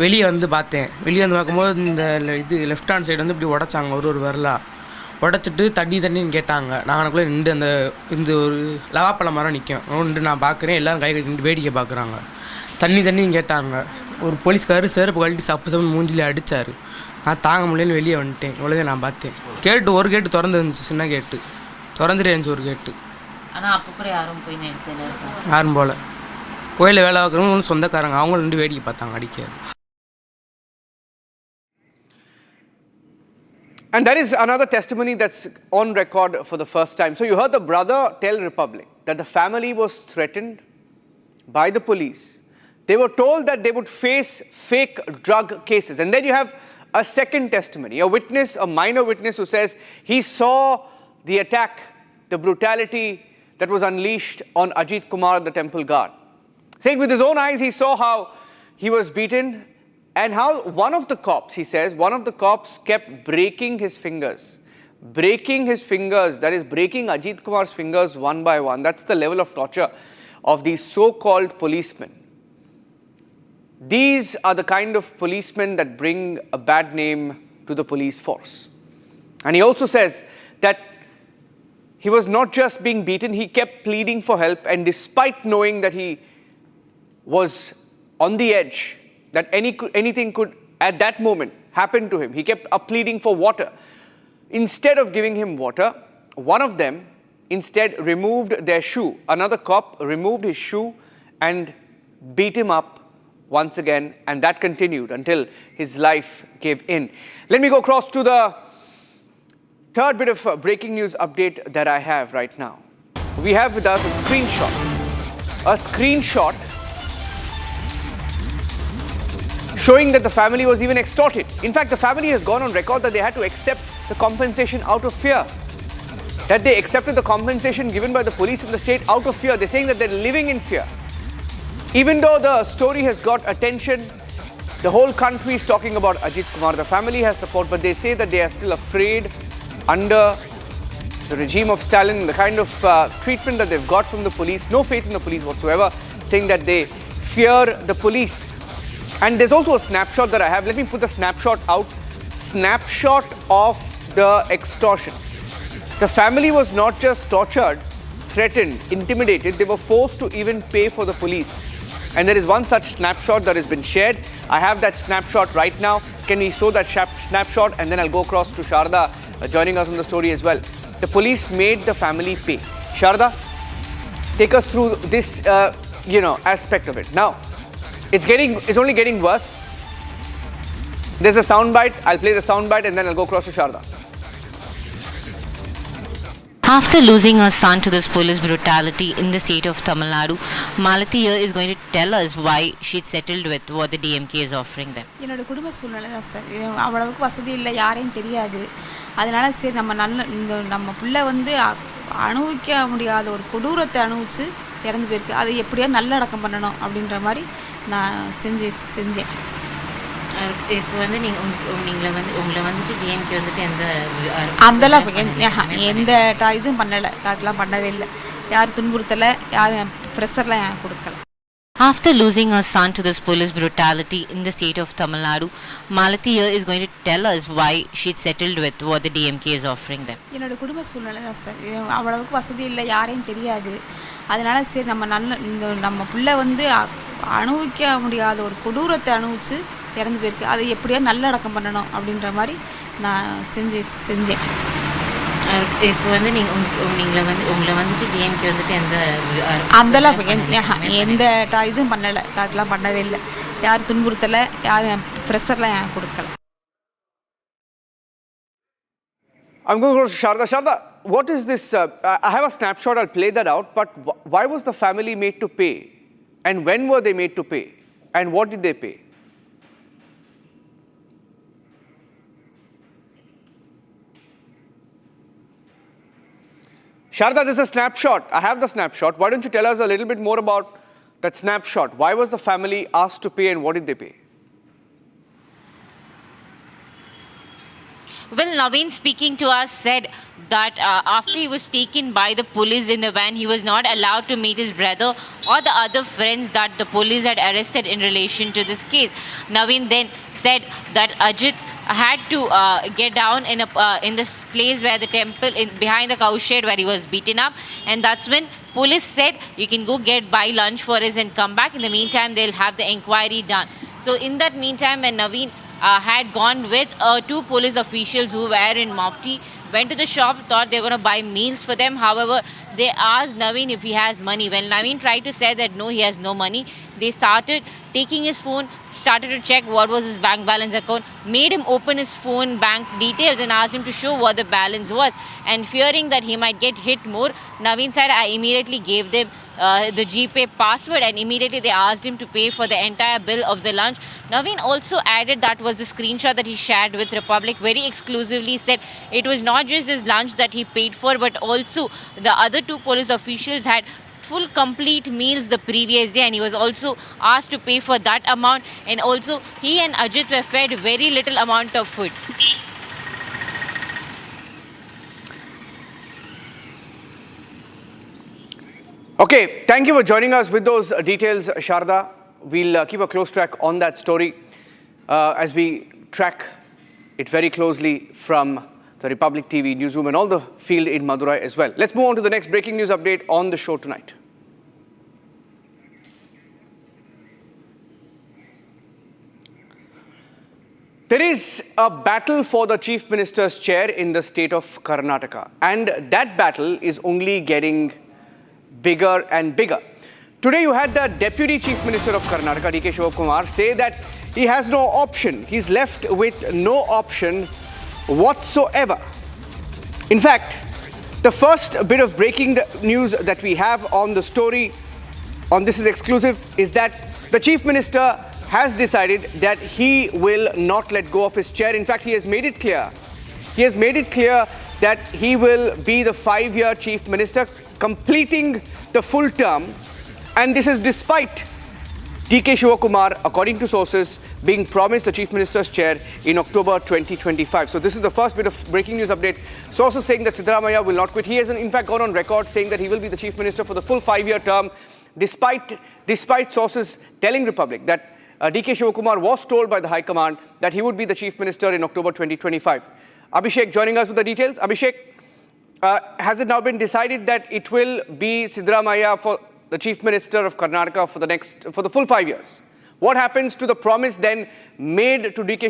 வெளியே வந்து பார்த்தேன். வெளியே வந்து பார்க்கும்போது இந்த லெஃப்ட் ஹேண்ட் சைடு வந்து இப்படி உடச்சாங்க, ஒரு வரலாக உடச்சிட்டு தண்ணின்னு கேட்டாங்க. நாங்களுக்குள்ளே நின்று இந்த ஒரு லவாப்பழ மரம் நிற்கும் நின்று நான் பார்க்குறேன். எல்லோரும் கை கட்டி வேடிக்கை பார்க்குறாங்க. தண்ணின்னு கேட்டாங்க. ஒரு போலீஸ்காரர் செருப்பு கழட்டி சப்பு மூஞ்சிலே அடித்தார். நான் தாங்க முடியலன்னு வெளியே வந்துட்டேன். இவ்வளோதான் நான் பார்த்தேன். கேட்டு ஒரு கேட்டு திறந்து இருந்துச்சு, சின்ன கேட்டு திறந்துட்டே இருந்துச்சு ஒரு கேட்டு. ஆனால் அப்போ கூட யாரும் போய் யாரும் போல். கோயிலில் வேலை பார்க்குறவங்க சொந்தக்காரங்க, அவங்களும் நின்று வேடிக்கை பார்த்தாங்க அடிக்க. And there is another testimony that's on record for the first time. So you heard the brother tell Republic that the family was threatened by the police. They were told that they would face fake drug cases. And then you have a second testimony, a witness, a minor witness who says he saw the attack, the brutality that was unleashed on Ajit Kumar, the temple guard. Saying with his own eyes he saw how he was beaten and how one of the cops, he says, one of the cops kept breaking his fingers. Breaking his fingers, that is breaking Ajit Kumar's fingers one by one. That's the level of torture of these so-called policemen. These are the kind of policemen that bring a bad name to the police force. And he also says that he was not just being beaten, he kept pleading for help, and despite knowing that he was on the edge, that anything could at that moment happen to him, he kept pleading for water. Instead of giving him water, one of them instead removed their shoe. Another cop removed his shoe and beat him up once again, and that continued until his life gave in. Let me go across to the third bit of breaking news update that I have right now. We have with us a screenshot showing that the family was even extorted. In fact, the family has gone on record that they had to accept the compensation out of fear. That they accepted the compensation given by the police in the state out of fear. They're saying that they're living in fear. Even though the story has got attention, the whole country is talking about Ajit Kumar. The family has support, but they say that they are still afraid under the regime of Stalin, the kind of treatment that they've got from the police, no faith in the police whatsoever, saying that they fear the police. And there's also a snapshot that I have. Let me put the snapshot out. Snapshot of the extortion. The family was not just tortured, threatened, intimidated. They were forced to even pay for the police. And there is one such snapshot that has been shared. I have that snapshot right now. Can we show that snapshot? And then I'll go across to Sharda joining us on the story as well. the police made the family pay. Sharda, take us through this, aspect of it. Now, it's only getting worse. There's a soundbite. I'll play the soundbite and then I'll go across to Sharda. After losing her son to this police brutality in the state of Tamil Nadu, Malati here is going to tell us why she settled with what the DMK is offering them. என்னோட குடும்ப சூழ்நிலை தான் sir. அவ்வளவுக்கு வசதி இல்லை, யாரையும் தெரியாது. அதனால சரி நம்ம புள்ள வந்து அனுபவிக்க முடியாத ஒரு கொடூரத்தை அனுபவிச்சு இறந்து போயிருக்கு. அதை எப்படியா நல்லடக்கம் பண்ணணும் அப்படின்ற மாதிரி நான் செஞ்சேன். இப்போ வந்து உங்களை வந்துட்டு டிஎம்கே வந்துட்டு அதெல்லாம் எந்த இதுவும் பண்ணலை, அதெல்லாம் பண்ணவே இல்லை. யார் துன்புறுத்தலை, யாரும் ப்ரெஷர்லாம் கொடுக்கல. After losing her son to this police brutality in the state of Tamil Nadu, Malati here is going to tell us why she settled with what the DMK is offering them. என்னோட குடும்ப சூழ்நிலை தான் sir. அவ்வளவுக்கு வசதி இல்லை, யாரையும் தெரியாது. அதனால சரி நம்ம புள்ள வந்து அனுபவிக்க முடியாத ஒரு கொடூரத்தை அனுபவிச்சு இறந்து போயிருக்கு. அதை எப்படியா நல்லடக்கம் பண்ணணும் அப்படின்ற மாதிரி நான் செஞ்சேன். இப்போ வந்து உங்களை வந்துட்டு டிஎம்கே வந்துட்டு அதெல்லாம் எந்த இதுவும் பண்ணலை, அதெல்லாம் பண்ணவே இல்லை. யார் துன்புறுத்தலை, யாரும் ப்ரெஷர்லாம் கொடுக்கல. I'm going to go to Sharda. Sharda, what is this? I have a snapshot, I'll play that out, but why was the family made to pay? And when were they made to pay? And what did they pay? Sharda, this is a snapshot. I have the snapshot. Why don't you tell us a little bit more about that snapshot? Why was the family asked to pay and what did they pay? Well, Naveen speaking to us said that after he was taken by the police in the van, he was not allowed to meet his brother or the other friends that the police had arrested in relation to this case. Naveen then said that Ajit had to get down in this place where the temple, behind the cow shed where he was beaten up, and that's when police said you can go buy lunch for us and come back. In the meantime, they'll have the inquiry done. So in that meantime, when Naveen had gone with two police officials who were in Mufti, went to the shop, thought they were going to buy meals for them. However, they asked Naveen if he has money. When Naveen tried to say that no, he has no money, they started taking his phone, started to check what was his bank balance account, made him open his phone bank details and asked him to show what the balance was. And fearing that he might get hit more, Naveen said, I immediately gave them the GPay password and immediately they asked him to pay for the entire bill of the lunch. Naveen also added that was the screenshot that he shared with Republic, very exclusively said it was not just his lunch that he paid for, but also the other two police officials had full complete meals the previous day and he was also asked to pay for that amount, and also he and Ajit were fed very little amount of food. Okay, thank you for joining us with those details, Sharda. We'll keep a close track on that story as we track it very closely from the Republic TV newsroom and all the field in Madurai as well. Let's move on to the next breaking news update on the show tonight. There is a battle for the Chief Minister's chair in the state of Karnataka, and that battle is only getting bigger and bigger. Today you had the Deputy Chief Minister of Karnataka, D.K. Kumar, say that he has no option. He's left with no option whatsoever. In fact, the first bit of breaking news that we have on the story, on This Is Exclusive, is that the Chief Minister has decided that he will not let go of his chair. In fact, he has made it clear. He has made it clear that he will be the 5-year Chief Minister, completing the full term. And this is despite D.K. Kumar, according to sources, being promised the Chief Minister's chair in October 2025. So this is the first bit of breaking news update. Sources saying that Siddaramaiah will not quit. He has in fact gone on record saying that he will be the Chief Minister for the full 5-year term, despite sources telling Republic that D.K. Kumar was told by the High Command that he would be the Chief Minister in October 2025. Abhishek joining us with the details. Abhishek, has it now been decided that it will be Siddaramaiah for the Chief Minister of Karnataka for the full 5 years? What happens to the promise then made to D.K.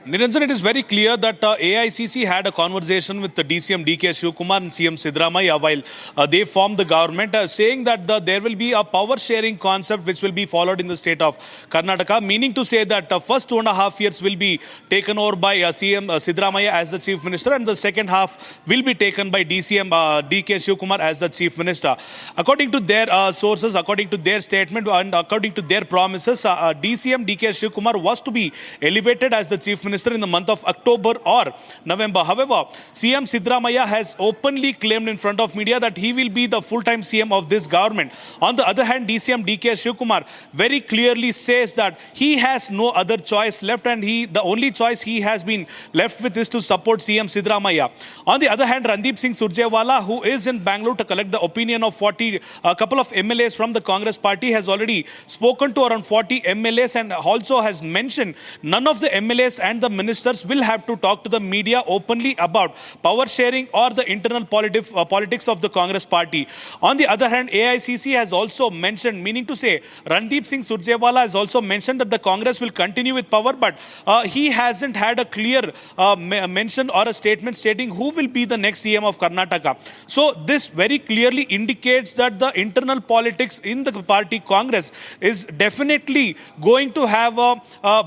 Niranjan, it is very clear that AICC had a conversation with the DCM DK Shivkumar and CM Siddaramaiah while they formed the government, saying that there will be a power sharing concept which will be followed in the state of Karnataka, meaning to say that first 2.5 years will be taken over by CM Siddaramaiah as the Chief Minister, and the second half will be taken by DCM DK Shivkumar as the Chief Minister. According to their sources, according to their statement and according to their promises, DCM DK Shivkumar was to be elevated as the Chief Minister in the month of October or November. However, CM Siddaramaiah has openly claimed in front of media that he will be the full-time CM of this government. On the other hand, DCM DK Shivkumar very clearly says that he has no other choice left, and the only choice he has been left with is to support CM Siddaramaiah. On the other hand, Randeep Singh Surjewala, who is in Bangalore to collect the opinion of a couple of MLAs from the Congress party, has already spoken to around 40 MLAs and also has mentioned none of the MLAs and the ministers will have to talk to the media openly about power sharing or the internal politics of the Congress party. On the other hand, AICC has also mentioned, meaning to say Randeep Singh Surjewala has also mentioned that the Congress will continue with power, but he hasn't had a clear mention or a statement stating who will be the next CM of Karnataka. So this very clearly indicates that the internal politics in the party Congress is definitely going to have a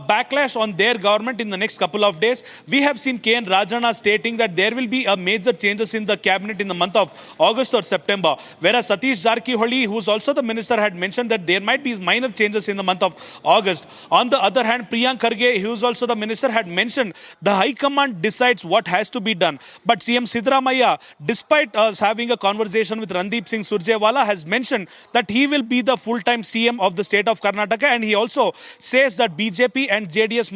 backlash on their government in the next couple of days. We have seen K.N. Rajana stating that there will be a major changes in the cabinet in the month of August or September, whereas Satish Jarkiholi, who is also the minister, had mentioned that there might be minor changes in the month of August. On the other hand, Priyank Kharge, who is also the minister, had mentioned the High Command decides what has to be done. But CM Siddaramaiah, despite us having a conversation with Randeep Singh Surjewala, has mentioned that he will be the full-time CM of the state of Karnataka, and he also says that BJP and JDS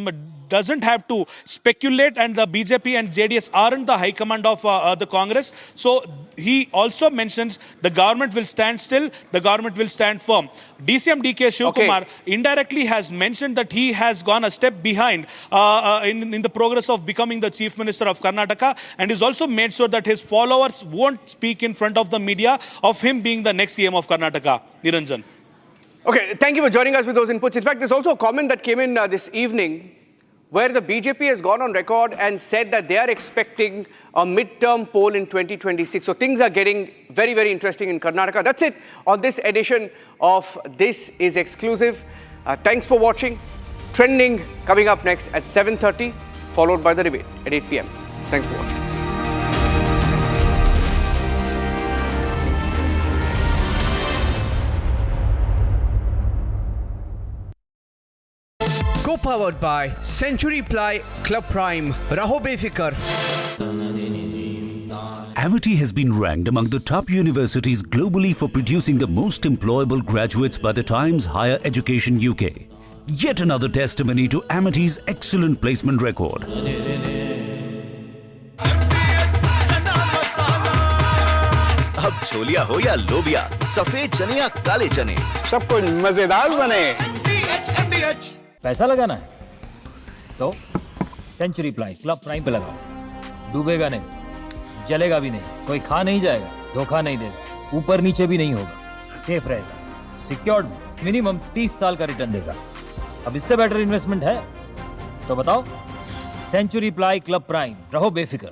doesn't have to speculate, and the BJP and JDS aren't the high command of the Congress. So he also mentions the government will stand still, the government will stand firm. DCM DK Shivkumar indirectly has mentioned that he has gone a step behind in the progress of becoming the Chief Minister of Karnataka, and he's also made sure that his followers won't speak in front of the media of him being the next CM of Karnataka. Niranjan. Okay, thank you for joining us with those inputs. In fact, there's also a comment that came in this evening where the BJP has gone on record and said that they are expecting a midterm poll in 2026. So things are getting very, very interesting in Karnataka. That's it on this edition of This Is Exclusive. Thanks for watching. Trending coming up next at 7:30, followed by the debate at 8 p.m. Thanks for watching. Co-powered by Century Ply Club Prime. Raho Befikar. Amity has been ranked among the top universities globally for producing the most employable graduates by the Times Higher Education UK. Yet another testimony to Amity's excellent placement record. अब छोलिया हो या लोबिया, सफेद चने या काले चने, सब कुछ मजेदार बने। पैसा लगाना है तो सेंचुरी प्लाई क्लब प्राइम पे लगाओ। डूबेगा नहीं, जलेगा भी नहीं, कोई खा नहीं जाएगा, धोखा नहीं देगा, ऊपर नीचे भी नहीं होगा, सेफ रहेगा, सिक्योर्ड, मिनिमम 30 साल का रिटर्न देगा। अब इससे बेटर इन्वेस्टमेंट है तो बताओ। सेंचुरी प्लाई क्लब प्राइम, रहो बेफिक्र।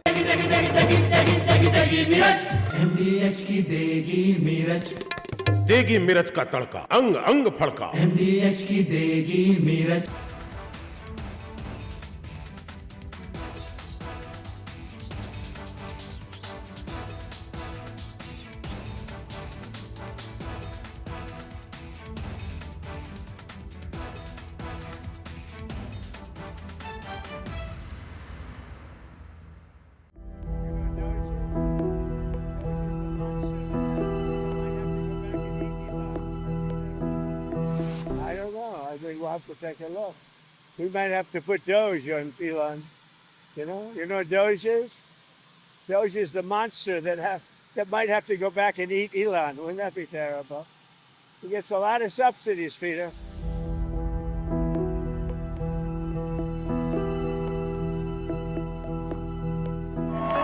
MDH की देगी मिर्च, देगी मिर्च का तड़का, अंग अंग फड़का। MDH की देगी मिर्च। We'll have to take a look. We might have to put Doge on Elon. You know what Doge is? Doge is the monster that might have to go back and eat Elon. Wouldn't that be terrible? He gets a lot of subsidies, Peter.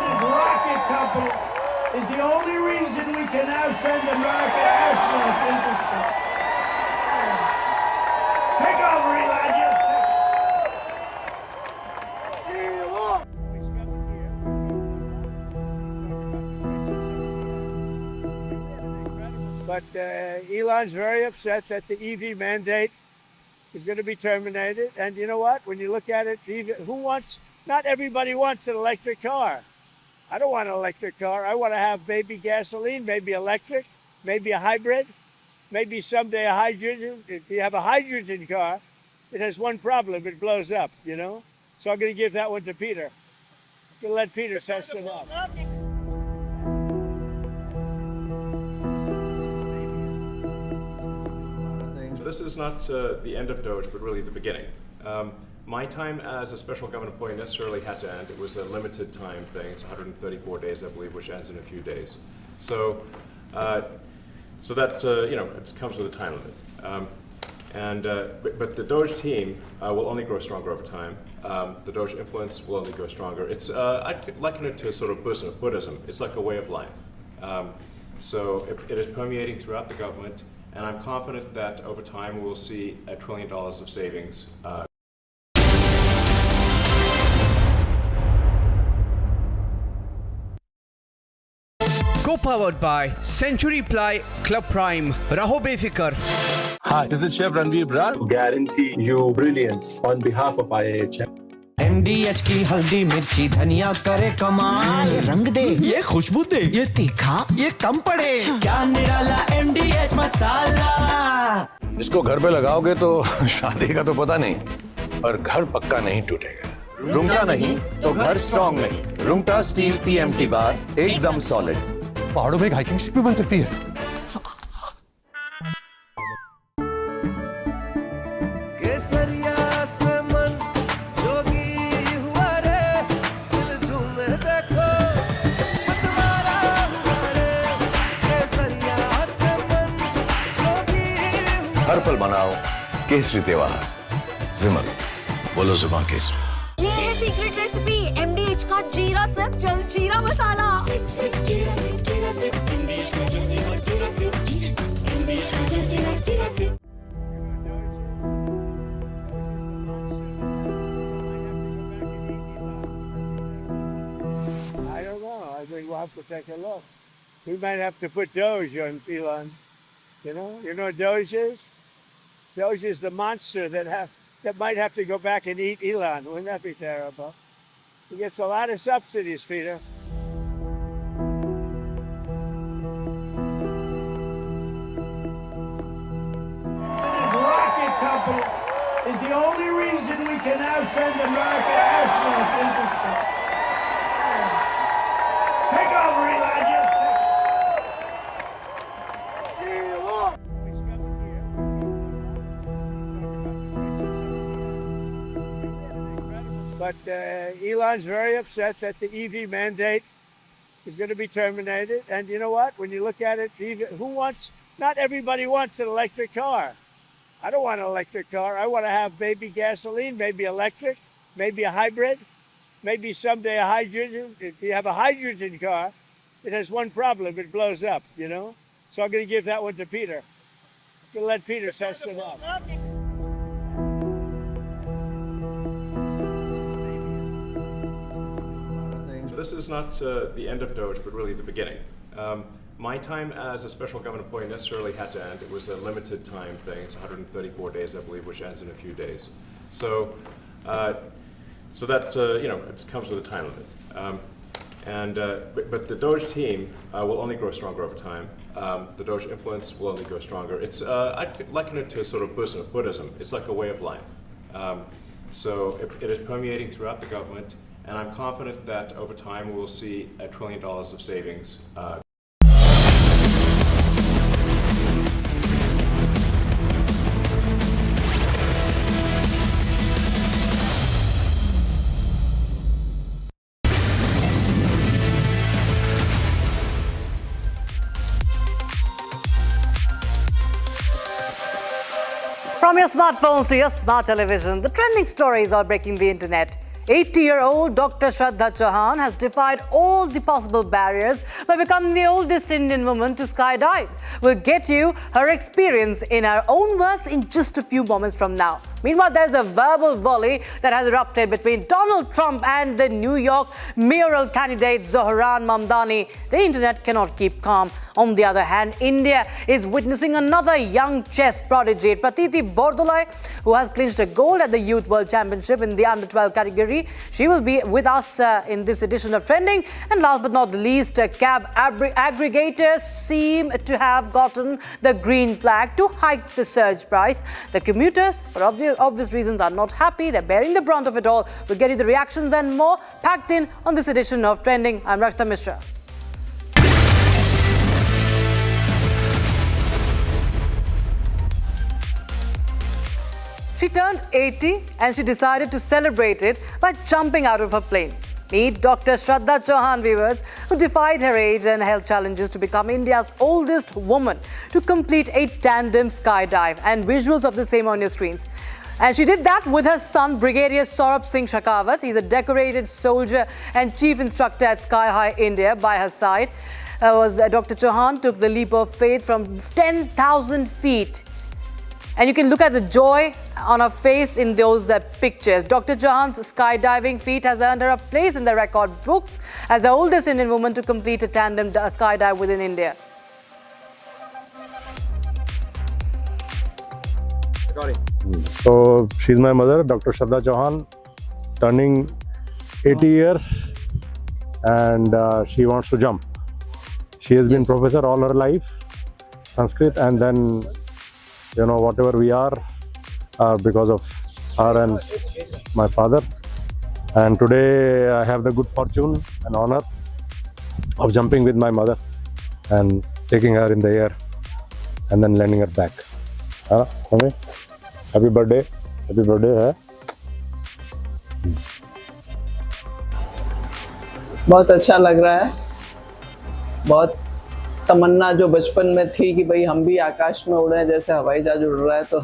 This rocket company is the only reason we can now send American astronauts into space. Take over, Eli. Elon's very upset that the EV mandate is going to be terminated. And you know what? When you look at it, not everybody wants an electric car. I don't want an electric car. I want to have maybe gasoline, maybe electric, maybe a hybrid, maybe someday a hydrogen. If you have a hydrogen car, it has one problem. It blows up, you know? So I'm going to give that one to Peter. I'm going to let Peter test it out. This is not the end of Doge, but really the beginning. My time as a special government employee necessarily had to end. It was a limited time thing. It's 134 days, I believe, which ends in a few days. So, that it comes with a time limit. But the Doge team will only grow stronger over time. The Doge influence will only grow stronger. I'd liken it to sort of Buddhism. It's like a way of life. So it is permeating throughout the government, and I'm confident that over time we'll see $1 trillion of savings. Co-powered by Century Ply Club Prime. Raho befikar. Hi, this is Chef Ranveer Brar. Guarantee you brilliance on behalf of IIHM. MDH की हल्दी मिर्ची धनिया करे कमाल, ये रंग दे, ये खुशबू दे, ये तीखा, ये कम पड़े, क्या निराला MDH मसाला। इसको घर पे लगाओगे तो शादी का तो पता नहीं, पर घर पक्का नहीं टूटेगा। रुंगटा नहीं तो घर स्ट्रॉन्ग नहीं। रुंगटा स्टील TMT बार एकदम सॉलिड। पहाड़ों में एक हाइकिंग शिप भी बन सकती है। केसरिया से मन जोगी हुआ रे, दिल झूमे देखो मतवारा हुआ रे। केसरिया से मन जोगी। हर पल मनाओ केसरी त्योहार। विमल, बोलो जुबान केसरी। ये है सीक्रेट रेसिपी MDH का जीरा सिप जल जीरा मसाला। सिप सिप जीरा सिप MDH का जल जीरा सिप MDH का जल जीरा SIP. I don't know. I think we'll have to take a look. We might have to put Doge on Elon. You know what Doge is? Doge is the monster that might have to go back and eat Elon. Wouldn't that be terrible? He gets a lot of subsidies, Peter. His rocket company is the only reason we can now send American astronauts into space. Take over, Elon. Just But Elon's very upset that the EV mandate is going to be terminated. And you know what? When you look at it, not everybody wants an electric car. I don't want an electric car. I want to have maybe gasoline, maybe electric, maybe a hybrid, maybe someday a hydrogen. If you have a hydrogen car, it has one problem. It blows up, you know? So I'm going to give that one to Peter. I'm going to let Peter test it out. This is not the end of Doge, but really the beginning. My time as a special government employee necessarily had to end. It was a limited time thing. It's 134 days, I believe, which ends in a few days. So, it comes with a time limit. But the Doge team will only grow stronger over time. The Doge influence will only grow stronger. I'd liken it to sort of Buddhism. It's like a way of life. So it is permeating throughout the government. And I'm confident that over time we'll see $1 trillion of savings. From your smartphones to your smart television, the trending stories are breaking the internet. 80-year-old Dr. Shraddha Chauhan has defied all the possible barriers by becoming the oldest Indian woman to skydive. We'll get you her experience in her own words in just a few moments from now. Meanwhile, there's a verbal volley that has erupted between Donald Trump and the New York mayoral candidate Zohran Mamdani. The internet cannot keep calm. On the other hand, India is witnessing another young chess prodigy, Pratiti Bordoloi, who has clinched a gold at the Youth World Championship in the under-12 category. She will be with us in this edition of Trending. And last but not the least, cab aggregators seem to have gotten the green flag to hike the surge price. The commuters, for obvious reasons, are not happy. They're bearing the brunt of it all. We'll get you the reactions and more packed in on this edition of Trending. I'm Rakshita Mishra. She turned 80 and she decided to celebrate it by jumping out of her plane. Meet Dr. Shraddha Chauhan, viewers, who defied her age and health challenges to become India's oldest woman to complete a tandem skydive, and visuals of the same on your screens. And she did that with her son, Brigadier Saurabh Singh Shekhawat. He's a decorated soldier and chief instructor at Sky High India. By her side was Dr. Chauhan took the leap of faith from 10,000 feet. And you can look at the joy on her face in those pictures. Dr. Chauhan's skydiving feat has earned her a place in the record books as the oldest Indian woman to complete a tandem skydive within India. So she's my mother, Dr. Shraddha Chauhan, turning 80 years, and she wants to jump. She has been professor all her life, Sanskrit, and then whatever we are because of her and my father. And today I have the good fortune and honor of jumping with my mother and taking her in the air and then landing her back. Mummy, happy birthday. Happy birthday. बहुत अच्छा लग रहा है. बहुत तमन्ना जो बचपन में थी कि भाई हम भी आकाश में उड़े जैसे हवाई जहाज उड़ रहा है, तो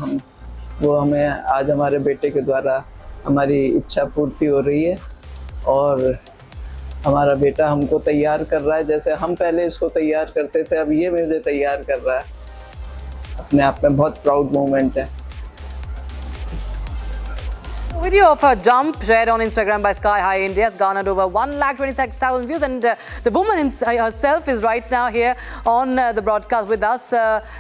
हमें आज हमारे बेटे के द्वारा हमारी इच्छा पूर्ति हो रही है. और हमारा बेटा हमको तैयार कर रहा है जैसे हम पहले इसको तैयार करते थे, अब ये मुझे तैयार कर रहा है. अपने आप में बहुत प्राउड मोमेंट है. A video of her jump shared on Instagram by Sky High India has garnered over 126,000 views, and the woman herself is right now here on the broadcast with us.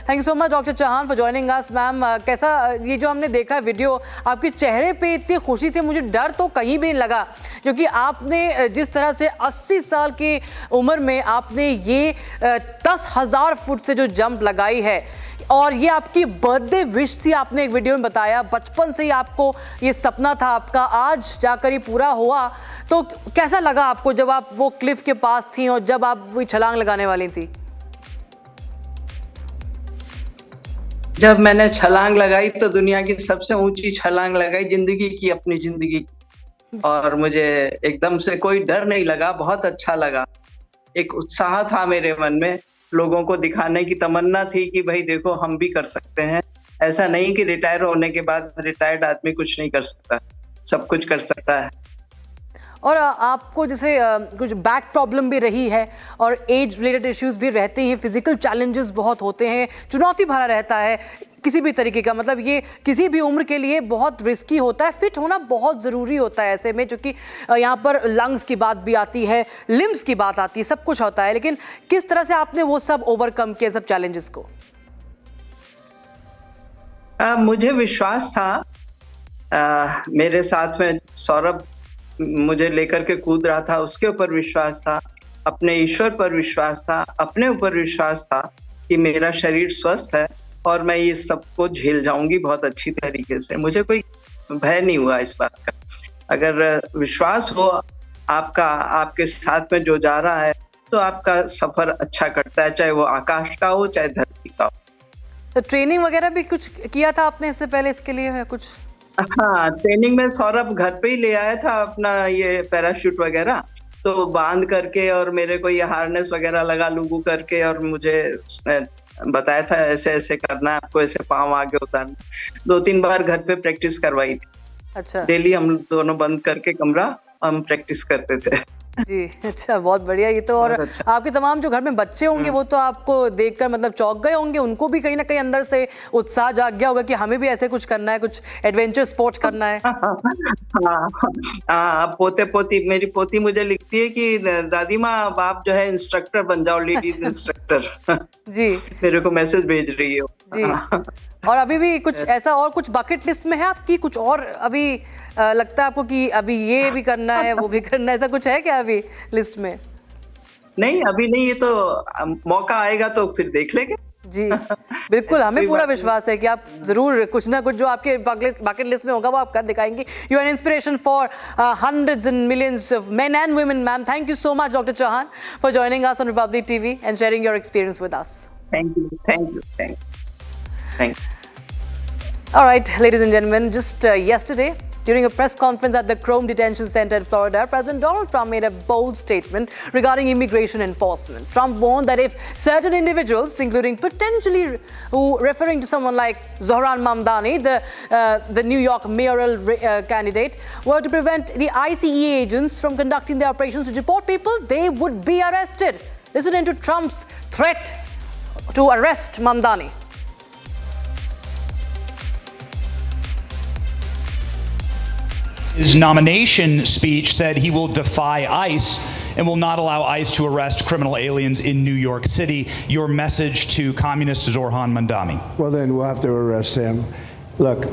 Thank you so much, Dr. Chauhan, for joining us, ma'am. कैसा ये जो हमने देखा video, आपके चेहरे पे इतनी खुशी थी, मुझे डर तो कहीं भी नहीं लगा, क्योंकि आपने जिस तरह से 80 साल की उम्र में आपने ये 10,000 फुट से जो जंप लगाई है, और ये आपकी बर्थडे विश थी, आपने एक वीडियो में बताया. बचपन से ही आपको ये सपना था आपका, आज जाकर ये पूरा हुआ. तो कैसा लगा आपको जब आप वो क्लिफ के पास थी और जब आप वो छलांग लगाने वाली थी? जब मैंने छलांग लगाई तो दुनिया की सबसे ऊंची छलांग लगाई जिंदगी की, अपनी जिंदगी. और मुझे एकदम से कोई डर नहीं लगा, बहुत अच्छा लगा. एक उत्साह था मेरे मन में, लोगों को दिखाने की तमन्ना थी कि भाई देखो हम भी कर सकते हैं. ऐसा नहीं कि रिटायर होने के बाद रिटायर्ड आदमी कुछ नहीं कर सकता, सब कुछ कर सकता है. और आपको जैसे कुछ बैक प्रॉब्लम भी रही है और एज रिलेटेड इश्यूज भी रहते हैं, फिजिकल चैलेंजेस बहुत होते हैं, चुनौती भरा रहता है किसी भी तरीके का. मतलब ये किसी भी उम्र के लिए बहुत रिस्की होता है. फिट होना बहुत ज़रूरी होता है ऐसे में, क्योंकि यहाँ पर लंग्स की बात भी आती है, लिम्स की बात आती है, सब कुछ होता है. लेकिन किस तरह से आपने वो सब ओवरकम किया, सब चैलेंजेस को? मुझे विश्वास था, मेरे साथ में सौरभ मुझे लेकर के कूद रहा था, उसके ऊपर विश्वास था, अपने ईश्वर पर विश्वास था, अपने ऊपर विश्वास था कि मेरा शरीर स्वस्थ है और मैं ये सबको झेल जाऊंगी बहुत अच्छी तरीके से. मुझे कोई भय नहीं हुआ इस बात का. अगर विश्वास हो आपका, आपके साथ में जो जा रहा है, तो आपका सफर अच्छा कटता है, चाहे वो आकाश का हो चाहे धरती का हो. तो ट्रेनिंग वगैरह भी कुछ किया था आपने इससे पहले इसके लिए कुछ? हाँ, ट्रेनिंग में सौरभ घर पे ही ले आया था अपना ये पैराशूट वगैरह, तो बांध करके और मेरे को ये हार्नेस वगैरह लगा लूगू करके, और मुझे उसने बताया था ऐसे ऐसे करना है आपको, ऐसे पाँव आगे उतारना. 2-3 बार घर पे प्रैक्टिस करवाई थी. अच्छा. डेली हम दोनों बंद करके कमरा हम प्रैक्टिस करते थे. जी अच्छा, बहुत बढ़िया। ये तो और आपके तमाम जो घर में बच्चे होंगे वो तो आपको देखकर मतलब चौंक गए होंगे, उनको भी कहीं ना कहीं अंदर से उत्साह जाग गया होगा कि हमें भी ऐसे कुछ करना है, कुछ एडवेंचर स्पोर्ट्स करना है। हाँ, पोते पोती, मेरी पोती मुझे लिखती है कि दादी माँ आप जो है इंस्ट्रक्टर बन जाओ, लेडीज इंस्ट्रक्टर। जी मेरे को मैसेज भेज रही हो जी। और अभी भी कुछ ऐसा और कुछ बकेट लिस्ट में है आपकी, कुछ और अभी लगता है आपको कि अभी ये भी करना है वो भी करना है, ऐसा कुछ है क्या अभी लिस्ट में? नहीं, अभी नहीं, ये तो मौका आएगा तो फिर देख लेंगे। जी बिल्कुल, हमें पूरा विश्वास है कि आप जरूर कुछ ना कुछ जो आपके बकेट लिस्ट में होगा वो आप कर दिखाएंगे। You are an inspiration for hundreds and millions of men and women, ma'am. Thank you so much, Dr. Chauhan, for joining us on Republic TV and sharing your experience with us. Thank you, thank you, thank you, thank you. All right, ladies and gentlemen, just yesterday, during a press conference at the Chrome Detention Center in Florida, President Donald Trump made a bold statement regarding immigration enforcement. Trump warned that if certain individuals, including potentially referring to someone like Zohran Mamdani, the New York mayoral candidate, were to prevent the ICE agents from conducting their operations to deport people, they would be arrested. Listen to Trump's threat to arrest Mamdani. His nomination speech said he will defy ICE and will not allow ICE to arrest criminal aliens in New York City. Your message to communist Zohran Mamdani? Well, then we'll have to arrest him. Look,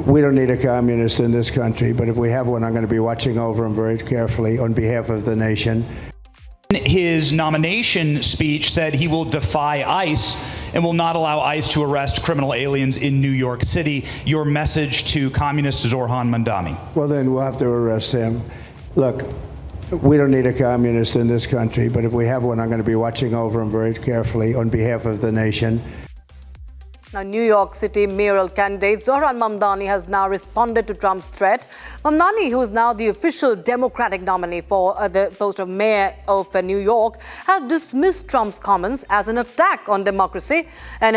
we don't need a communist in this country, but if we have one, I'm going to be watching over him very carefully on behalf of the nation. His nomination speech said he will defy ICE and will not allow ICE to arrest criminal aliens in New York City. Your message to communist Zohran Mamdani? Well, then we'll have to arrest him. Look, we don't need a communist in this country, but if we have one, I'm going to be watching over him very carefully on behalf of the nation. Now, New York City mayoral candidate Zohran Mamdani has now responded to Trump's threat. Mamdani, who is now the official Democratic nominee for the post of mayor of New York, has dismissed Trump's comments as an attack on democracy and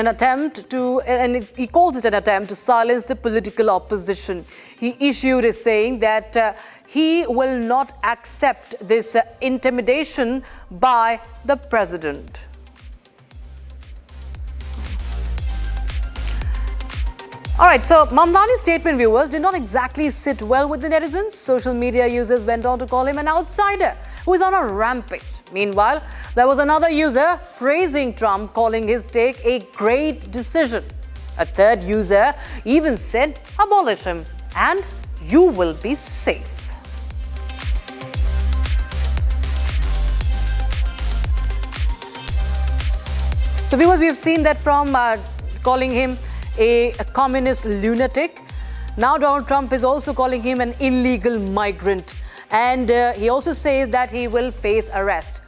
he calls it an attempt to silence the political opposition. He issued a saying that he will not accept this intimidation by the president. All right, so Mamdani's statement, viewers, did not exactly sit well with the netizens. Social media users went on to call him an outsider who is on a rampage. Meanwhile, there was another user praising Trump, calling his take a great decision. A third user even said, abolish him and you will be safe. So viewers, we have seen that from calling him a communist lunatic. Now Donald Trump is also calling him an illegal migrant, and he also says that he will face arrest.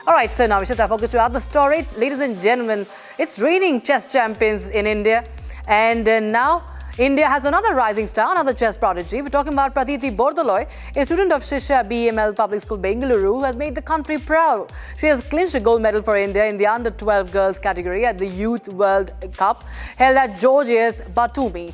All right, so now we should focus to other story. Ladies and gentlemen, it's raining chess champions in India, and now India has another rising star, another chess prodigy. We're talking about Pratiti Bordoloi, a student of Shisha BML Public School, Bengaluru, who has made the country proud. She has clinched a gold medal for India in the under-12 girls category at the Youth World Cup held at Georgia's Batumi.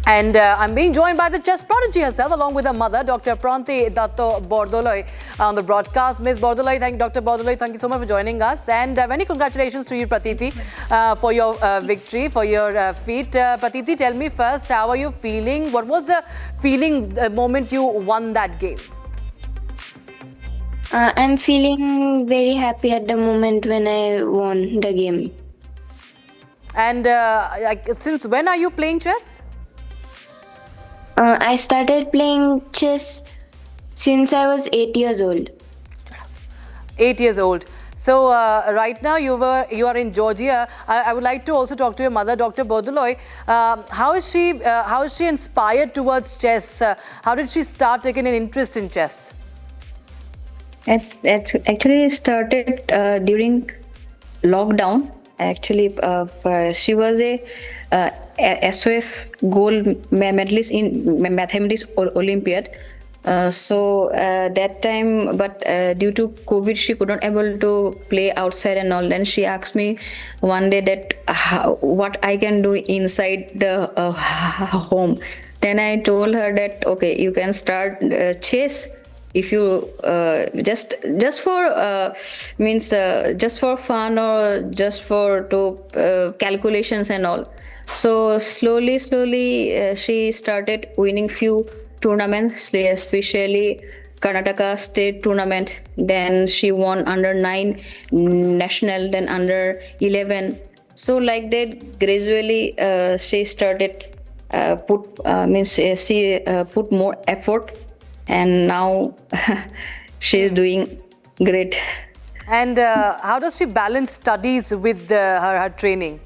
And I'm being joined by the chess prodigy herself, along with her mother, Dr. Pranti Datto Bordoloi, on the broadcast. Ms. Bordoloi, Dr. Bordoloi, thank you so much for joining us. And many congratulations to you, Pratiti, for your victory, for your feat. Pratiti, tell me first, how are you feeling? What was the feeling the moment you won that game? I'm feeling very happy at the moment when I won the game. And since when are you playing chess? I started playing chess since I was 8 years old. 8 years old. So right now you are in Georgia. I would like to also talk to your mother, Dr. Bordoloi. How is she inspired towards chess? How did she start taking an interest in chess? It actually started during lockdown. Actually, she was a SOF gold medalist in mathematics Olympiad. So that time, but due to COVID, she could not able to play outside and all. Then she asked me one day that what I can do inside the home. Then I told her that okay, you can start chess if you just for just for fun or just for calculations and all. So slowly she started winning few tournaments, especially Karnataka state tournament. Then she won under 9 national, then under 11. So like that, gradually she started put more effort, and now she is doing great. And how does she balance studies with her training?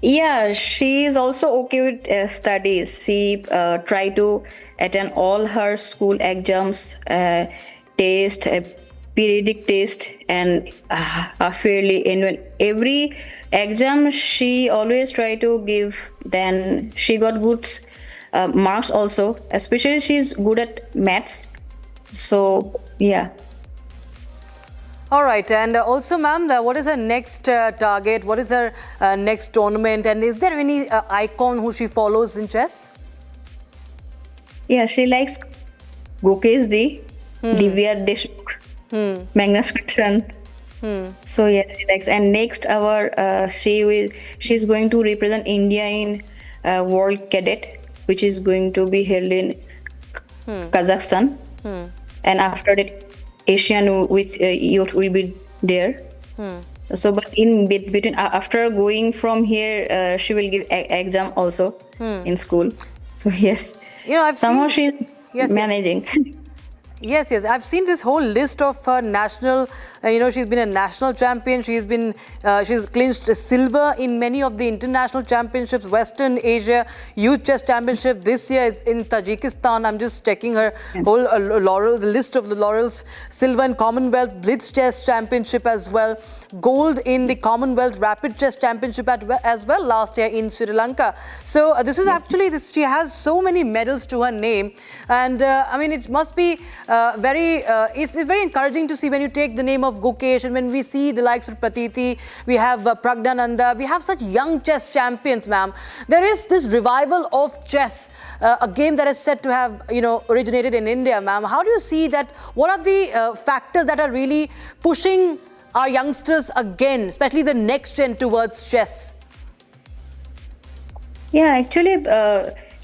Yeah, she is also okay with studies. She try to attend all her school exams, test, periodic test, and fairly annual. Every exam she always try to give. Then she got good marks also. Especially she's good at maths. So yeah. All right, and also, ma'am, what is her next target? What is her next tournament? And is there any icon who she follows in chess? Yeah, she likes Gokeshji, Divya Deshmukh, Magnus Carlsen. So yes, she likes. And next, she's going to represent India in World Cadet, which is going to be held in Kazakhstan. And after that, Asian with youth will be there. So, but in between, after going from here, she will give exam also in school. So yes, somehow she's managing. Yes, I've seen this whole list of national, she's been a national champion. She's clinched silver in many of the international championships, Western Asia Youth Chess Championship. This year is in Tajikistan. I'm just checking her whole the list of the laurels. Silver in Commonwealth Blitz Chess Championship as well. Gold in the Commonwealth Rapid Chess Championship as well last year in Sri Lanka. So this is actually, she has so many medals to her name. And it must be it's very encouraging to see when you take the name of Gokesh, and when we see the likes of Pratiti, we have Pragdananda, we have such young chess champions, ma'am. There is this revival of chess, a game that is said to have, originated in India, ma'am. How do you see that? What are the factors that are really pushing our youngsters again, especially the next gen, towards chess? Yeah, actually,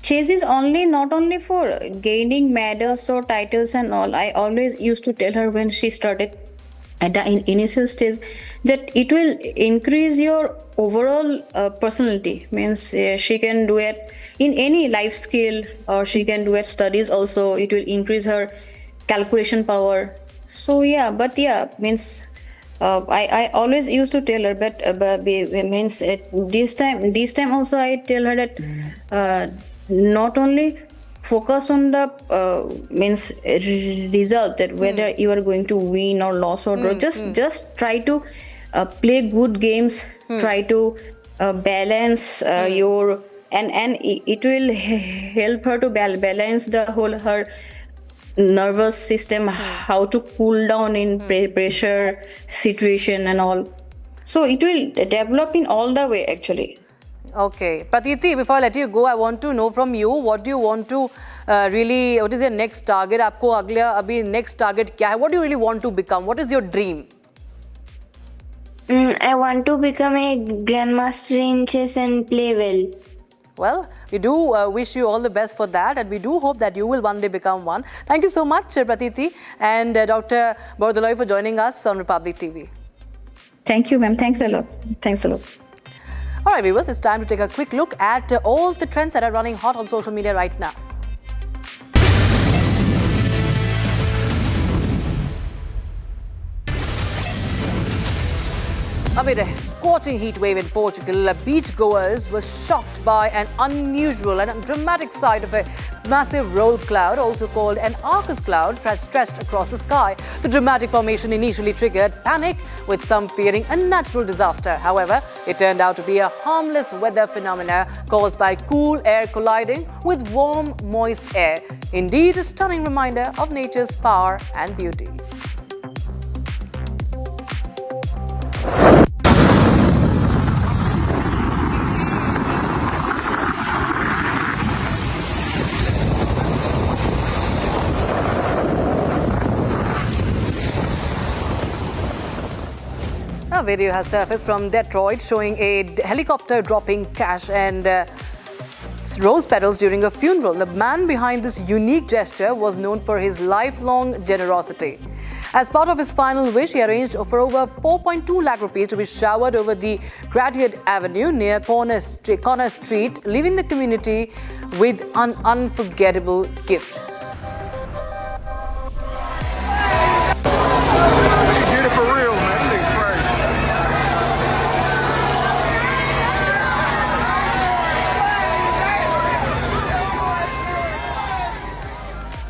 chess is not only for gaining medals or titles and all. I always used to tell her when she started at the initial stage that it will increase your overall personality. Means she can do it in any life skill, or she can do it studies also. It will increase her calculation power. So means I always used to tell her, but means this time also I tell her that not only focus on the result, that whether you are going to win or lose or draw. Just try to play good games. Try to balance your and it will help her to balance the whole her nervous system, how to cool down in pressure situation and all. So it will develop in all the way actually. Okay. Pratiti, before I let you go, I want to know from you, what do you want to what is your next target? Aapko abhi next target kya hai? What do you really want to become? What is your dream? I want to become a grandmaster in chess and play well. Well, we do wish you all the best for that, and we do hope that you will one day become one. Thank you so much, Pratiti and Dr. Dalai, for joining us on Republic TV. Thank you, ma'am. Thanks a lot. All right, viewers, it's time to take a quick look at all the trends that are running hot on social media right now. Amid a scorching heat wave in Portugal, beachgoers were shocked by an unusual and dramatic sight of a massive roll cloud, also called an Arcus cloud, stretched across the sky. The dramatic formation initially triggered panic, with some fearing a natural disaster. However, it turned out to be a harmless weather phenomena caused by cool air colliding with warm, moist air. Indeed, a stunning reminder of nature's power and beauty. video has surfaced from Detroit showing a helicopter dropping cash and rose petals during a funeral. The man behind this unique gesture was known for his lifelong generosity. As part of his final wish, he arranged for over 4.2 lakh rupees to be showered over the Gratiot Avenue near Corner Street, leaving the community with an unforgettable gift.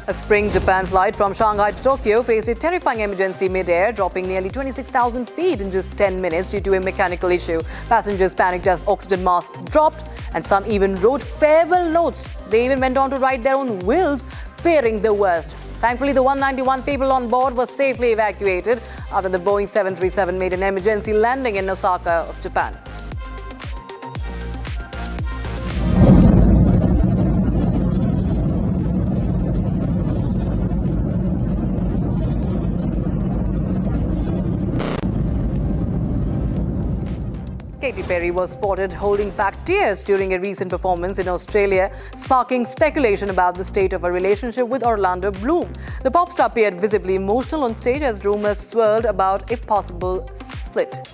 A Spring Japan flight from Shanghai to Tokyo faced a terrifying emergency mid-air, dropping nearly 26,000 feet in just 10 minutes due to a mechanical issue. Passengers panicked as oxygen masks dropped, and some even wrote farewell notes. They even went on to write their own wills, fearing the worst. Thankfully, the 191 people on board were safely evacuated after the Boeing 737 made an emergency landing in Osaka of Japan. Katy Perry was spotted holding back tears during a recent performance in Australia, sparking speculation about the state of her relationship with Orlando Bloom. The pop star appeared visibly emotional on stage as rumors swirled about a possible split.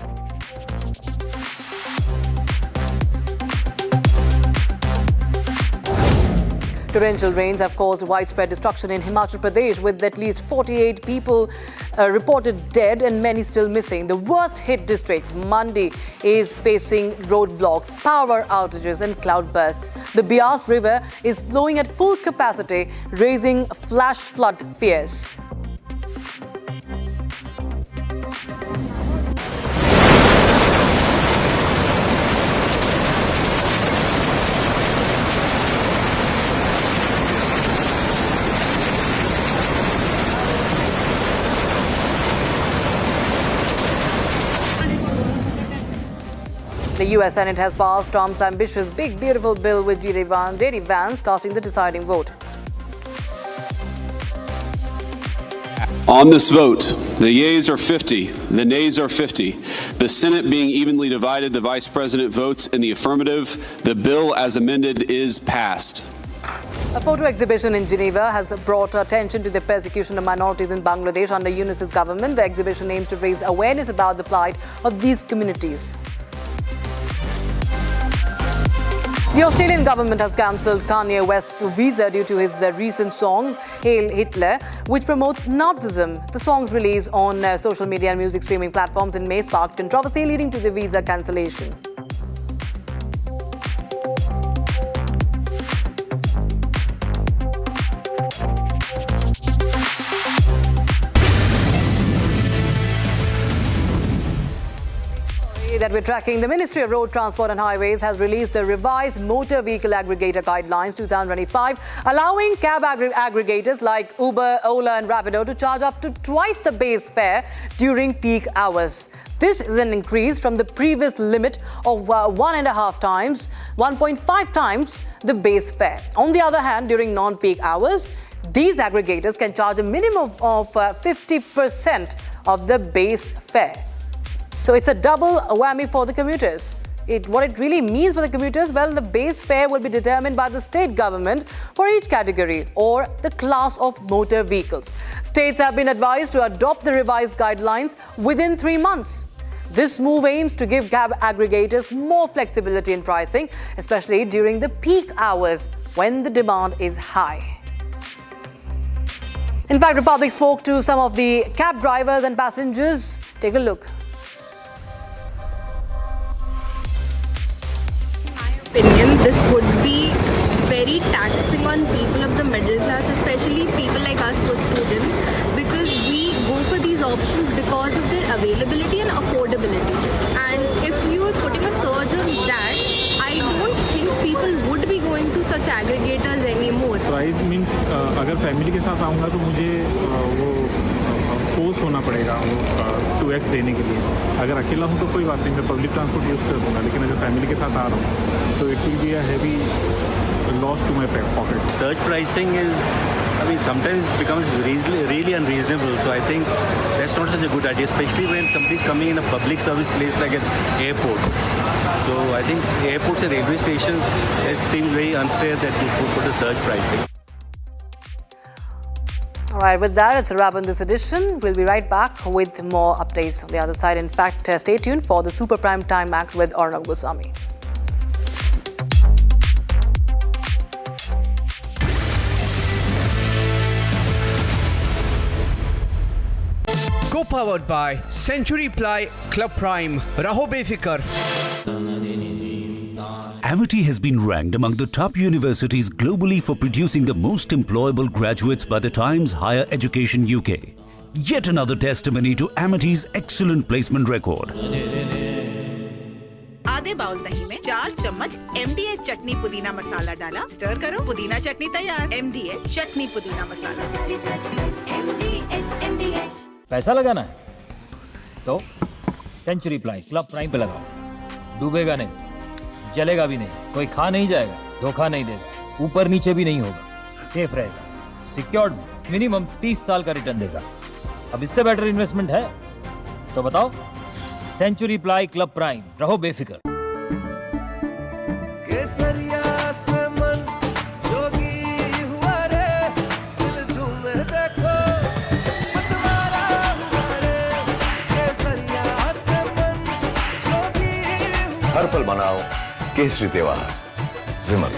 Torrential rains have caused widespread destruction in Himachal Pradesh, with at least 48 people reported dead and many still missing. The worst hit district, Mandi, is facing roadblocks, power outages and cloudbursts. The Beas River is flowing at full capacity, raising flash flood fears. The US Senate has passed Trump's ambitious Big Beautiful Bill with J.D. Vance casting the deciding vote. On this vote, the yeas are 50, the nays are 50. The Senate being evenly divided, the Vice President votes in the affirmative. The bill as amended is passed. A photo exhibition in Geneva has brought attention to the persecution of minorities in Bangladesh under UNICEF's government. The exhibition aims to raise awareness about the plight of these communities. The Australian government has cancelled Kanye West's visa due to his recent song, Hail Hitler, which promotes Nazism. The song's release on social media and music streaming platforms in May sparked controversy, leading to the visa cancellation. That we're tracking, the Ministry of Road Transport and Highways has released the revised Motor Vehicle Aggregator Guidelines 2025, allowing cab aggregators like Uber, Ola and Rapido to charge up to twice the base fare during peak hours. This is an increase from the previous limit of 1.5 times the base fare. On the other hand, during non-peak hours, these aggregators can charge a minimum of 50% of the base fare. So it's a double whammy for the commuters. What it really means for the commuters, well, the base fare will be determined by the state government for each category or the class of motor vehicles. States have been advised to adopt the revised guidelines within 3 months. This move aims to give cab aggregators more flexibility in pricing, especially during the peak hours when the demand is high. In fact, Republic spoke to some of the cab drivers and passengers. Take a look. Opinion, this would be very taxing on people of the middle class, especially people like us who are students, because we go for these options because of their availability and affordability. And if you are putting a surge on that, I don't think people would be going to such aggregators anymore. Price means अगर family के साथ आऊँगा तो मुझे वो post होना पड़ेगा 2x देने के लिए. अगर अकेला हूँ तो कोई बात नहीं, मैं पब्लिक ट्रांसपोर्ट यूज़ कर दूँगा. लेकिन अगर फैमिली के साथ आ रहा हूँ तो it will be a heavy loss to my pocket. Surge pricing is I mean, sometimes it becomes really unreasonable. So I think that's not such a good idea, especially when somebody's coming in a public service place like an airport. So I think airports and railway stations, it seems very unfair that you put a surge pricing. All right, with that, it's a wrap on this edition. We'll be right back with more updates on the other side. In fact, stay tuned for the Super Prime Time Act with Arnav Goswami. Co-powered by Century Ply Club Prime. Raho befikar. Amity has been ranked among the top universities globally for producing the most employable graduates by the Times Higher Education UK. Yet another testimony to Amity's excellent placement record. आधे bowl दही में 4 चम्मच MDH चटनी पुदीना मसाला डाला, stir करो, पुदीना चटनी तैयार। MDH चटनी पुदीना मसाला। पैसा लगाना है तो सेंचुरी प्लाई क्लब प्राइम पे लगाओ। डूबेगा नहीं, जलेगा भी नहीं, कोई खा नहीं जाएगा, धोखा नहीं देगा, ऊपर नीचे भी नहीं होगा, सेफ रहेगा, सिक्योर्ड, मिनिमम 30 साल का रिटर्न देगा। अब इससे बेटर इन्वेस्टमेंट है तो बताओ। सेंचुरी प्लाई क्लब प्राइम, रहो बेफिक्र। केसरिया से मन जोगी हुआ रे, दिल झूमे देखो मतवारा हुआ रे। केसरिया से मन जोगी हुआ। हर पल मनाओ केसरी त्योहार। विमल,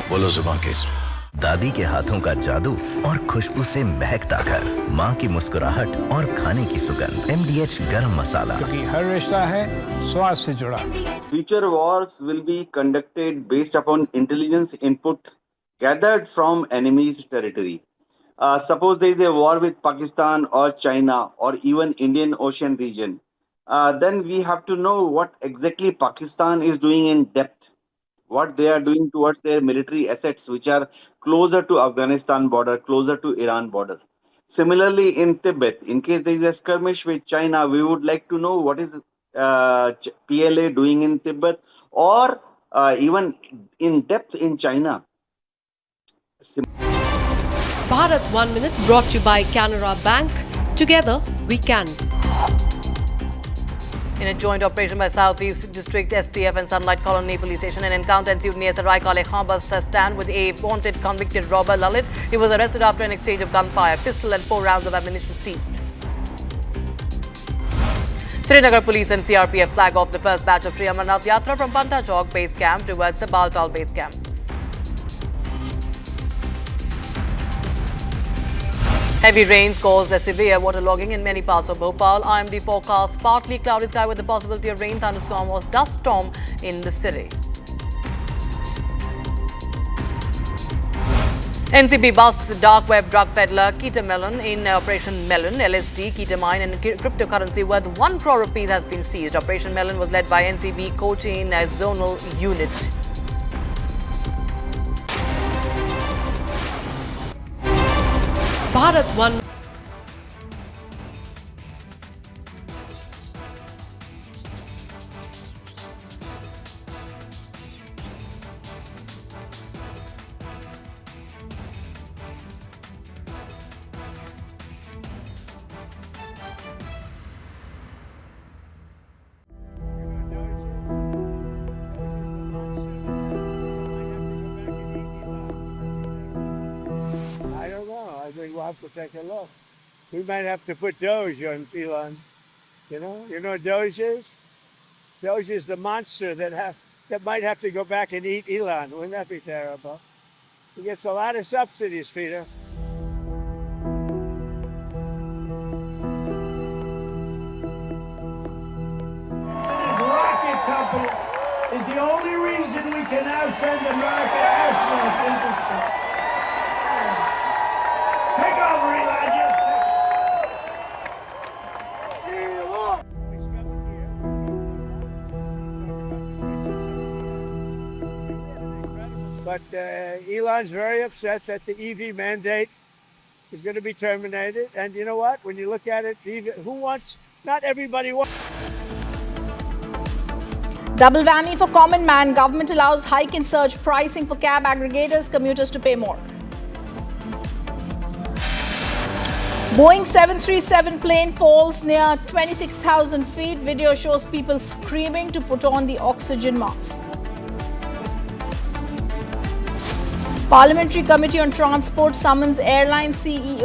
बोलो जुबान केसरी। दादी के हाथों का जादू और खुशबू से महकता घर, माँ की मुस्कुराहट और खाने की सुगंध। MDH गरम मसाला, क्योंकि हर रिश्ता है स्वाद से जुड़ा। Future wars will be conducted based upon intelligence input gathered from enemy's territory. Suppose there is a war with Pakistan or China or even Indian Ocean region, then we have to know what exactly Pakistan is doing in depth, what they are doing towards their military assets, which are closer to Afghanistan border, closer to Iran border. Similarly, in Tibet, in case there is a skirmish with China, we would like to know what is PLA doing in Tibet or even in depth in China. Bharat 1 Minute brought to you by Canara Bank. Together we can. In a joint operation by Southeast District STF and Sunlight Colony Police Station, an encounter ensued near Sarai Kale Khan bus stand with a wanted convicted robber Lalit. He was arrested after an exchange of gunfire. Pistol and 4 rounds of ammunition seized. Srinagar Police and CRPF flag off the first batch of Sri Amarnath Yatra from Panta Chowk base camp towards the Baltal base camp. Heavy rains caused a severe waterlogging in many parts of Bhopal. IMD forecasts partly cloudy sky with the possibility of rain, thunderstorm or dust storm in the city. NCB busts dark web drug peddler Keter Melon in Operation Melon. LSD, ketamine and cryptocurrency worth 1 crore rupees has been seized. Operation Melon was led by NCB Cochin Zonal Unit. Bharat 1. We'll have to take a look. We might have to put Doge on Elon. You know what Doge is? Doge is the monster that might have to go back and eat Elon. Wouldn't that be terrible? He gets a lot of subsidies, Peter. His rocket company is the only reason we can now send American astronauts into space. Take over, Eli. But Elon's very upset that the EV mandate is going to be terminated. And you know what? When you look at it, not everybody wants. Double whammy for common man. Government allows hike in surge pricing for cab aggregators, commuters to pay more. Boeing 737 plane falls near 26,000 feet. Video shows people screaming to put on the oxygen mask. Parliamentary Committee on Transport summons airline CEO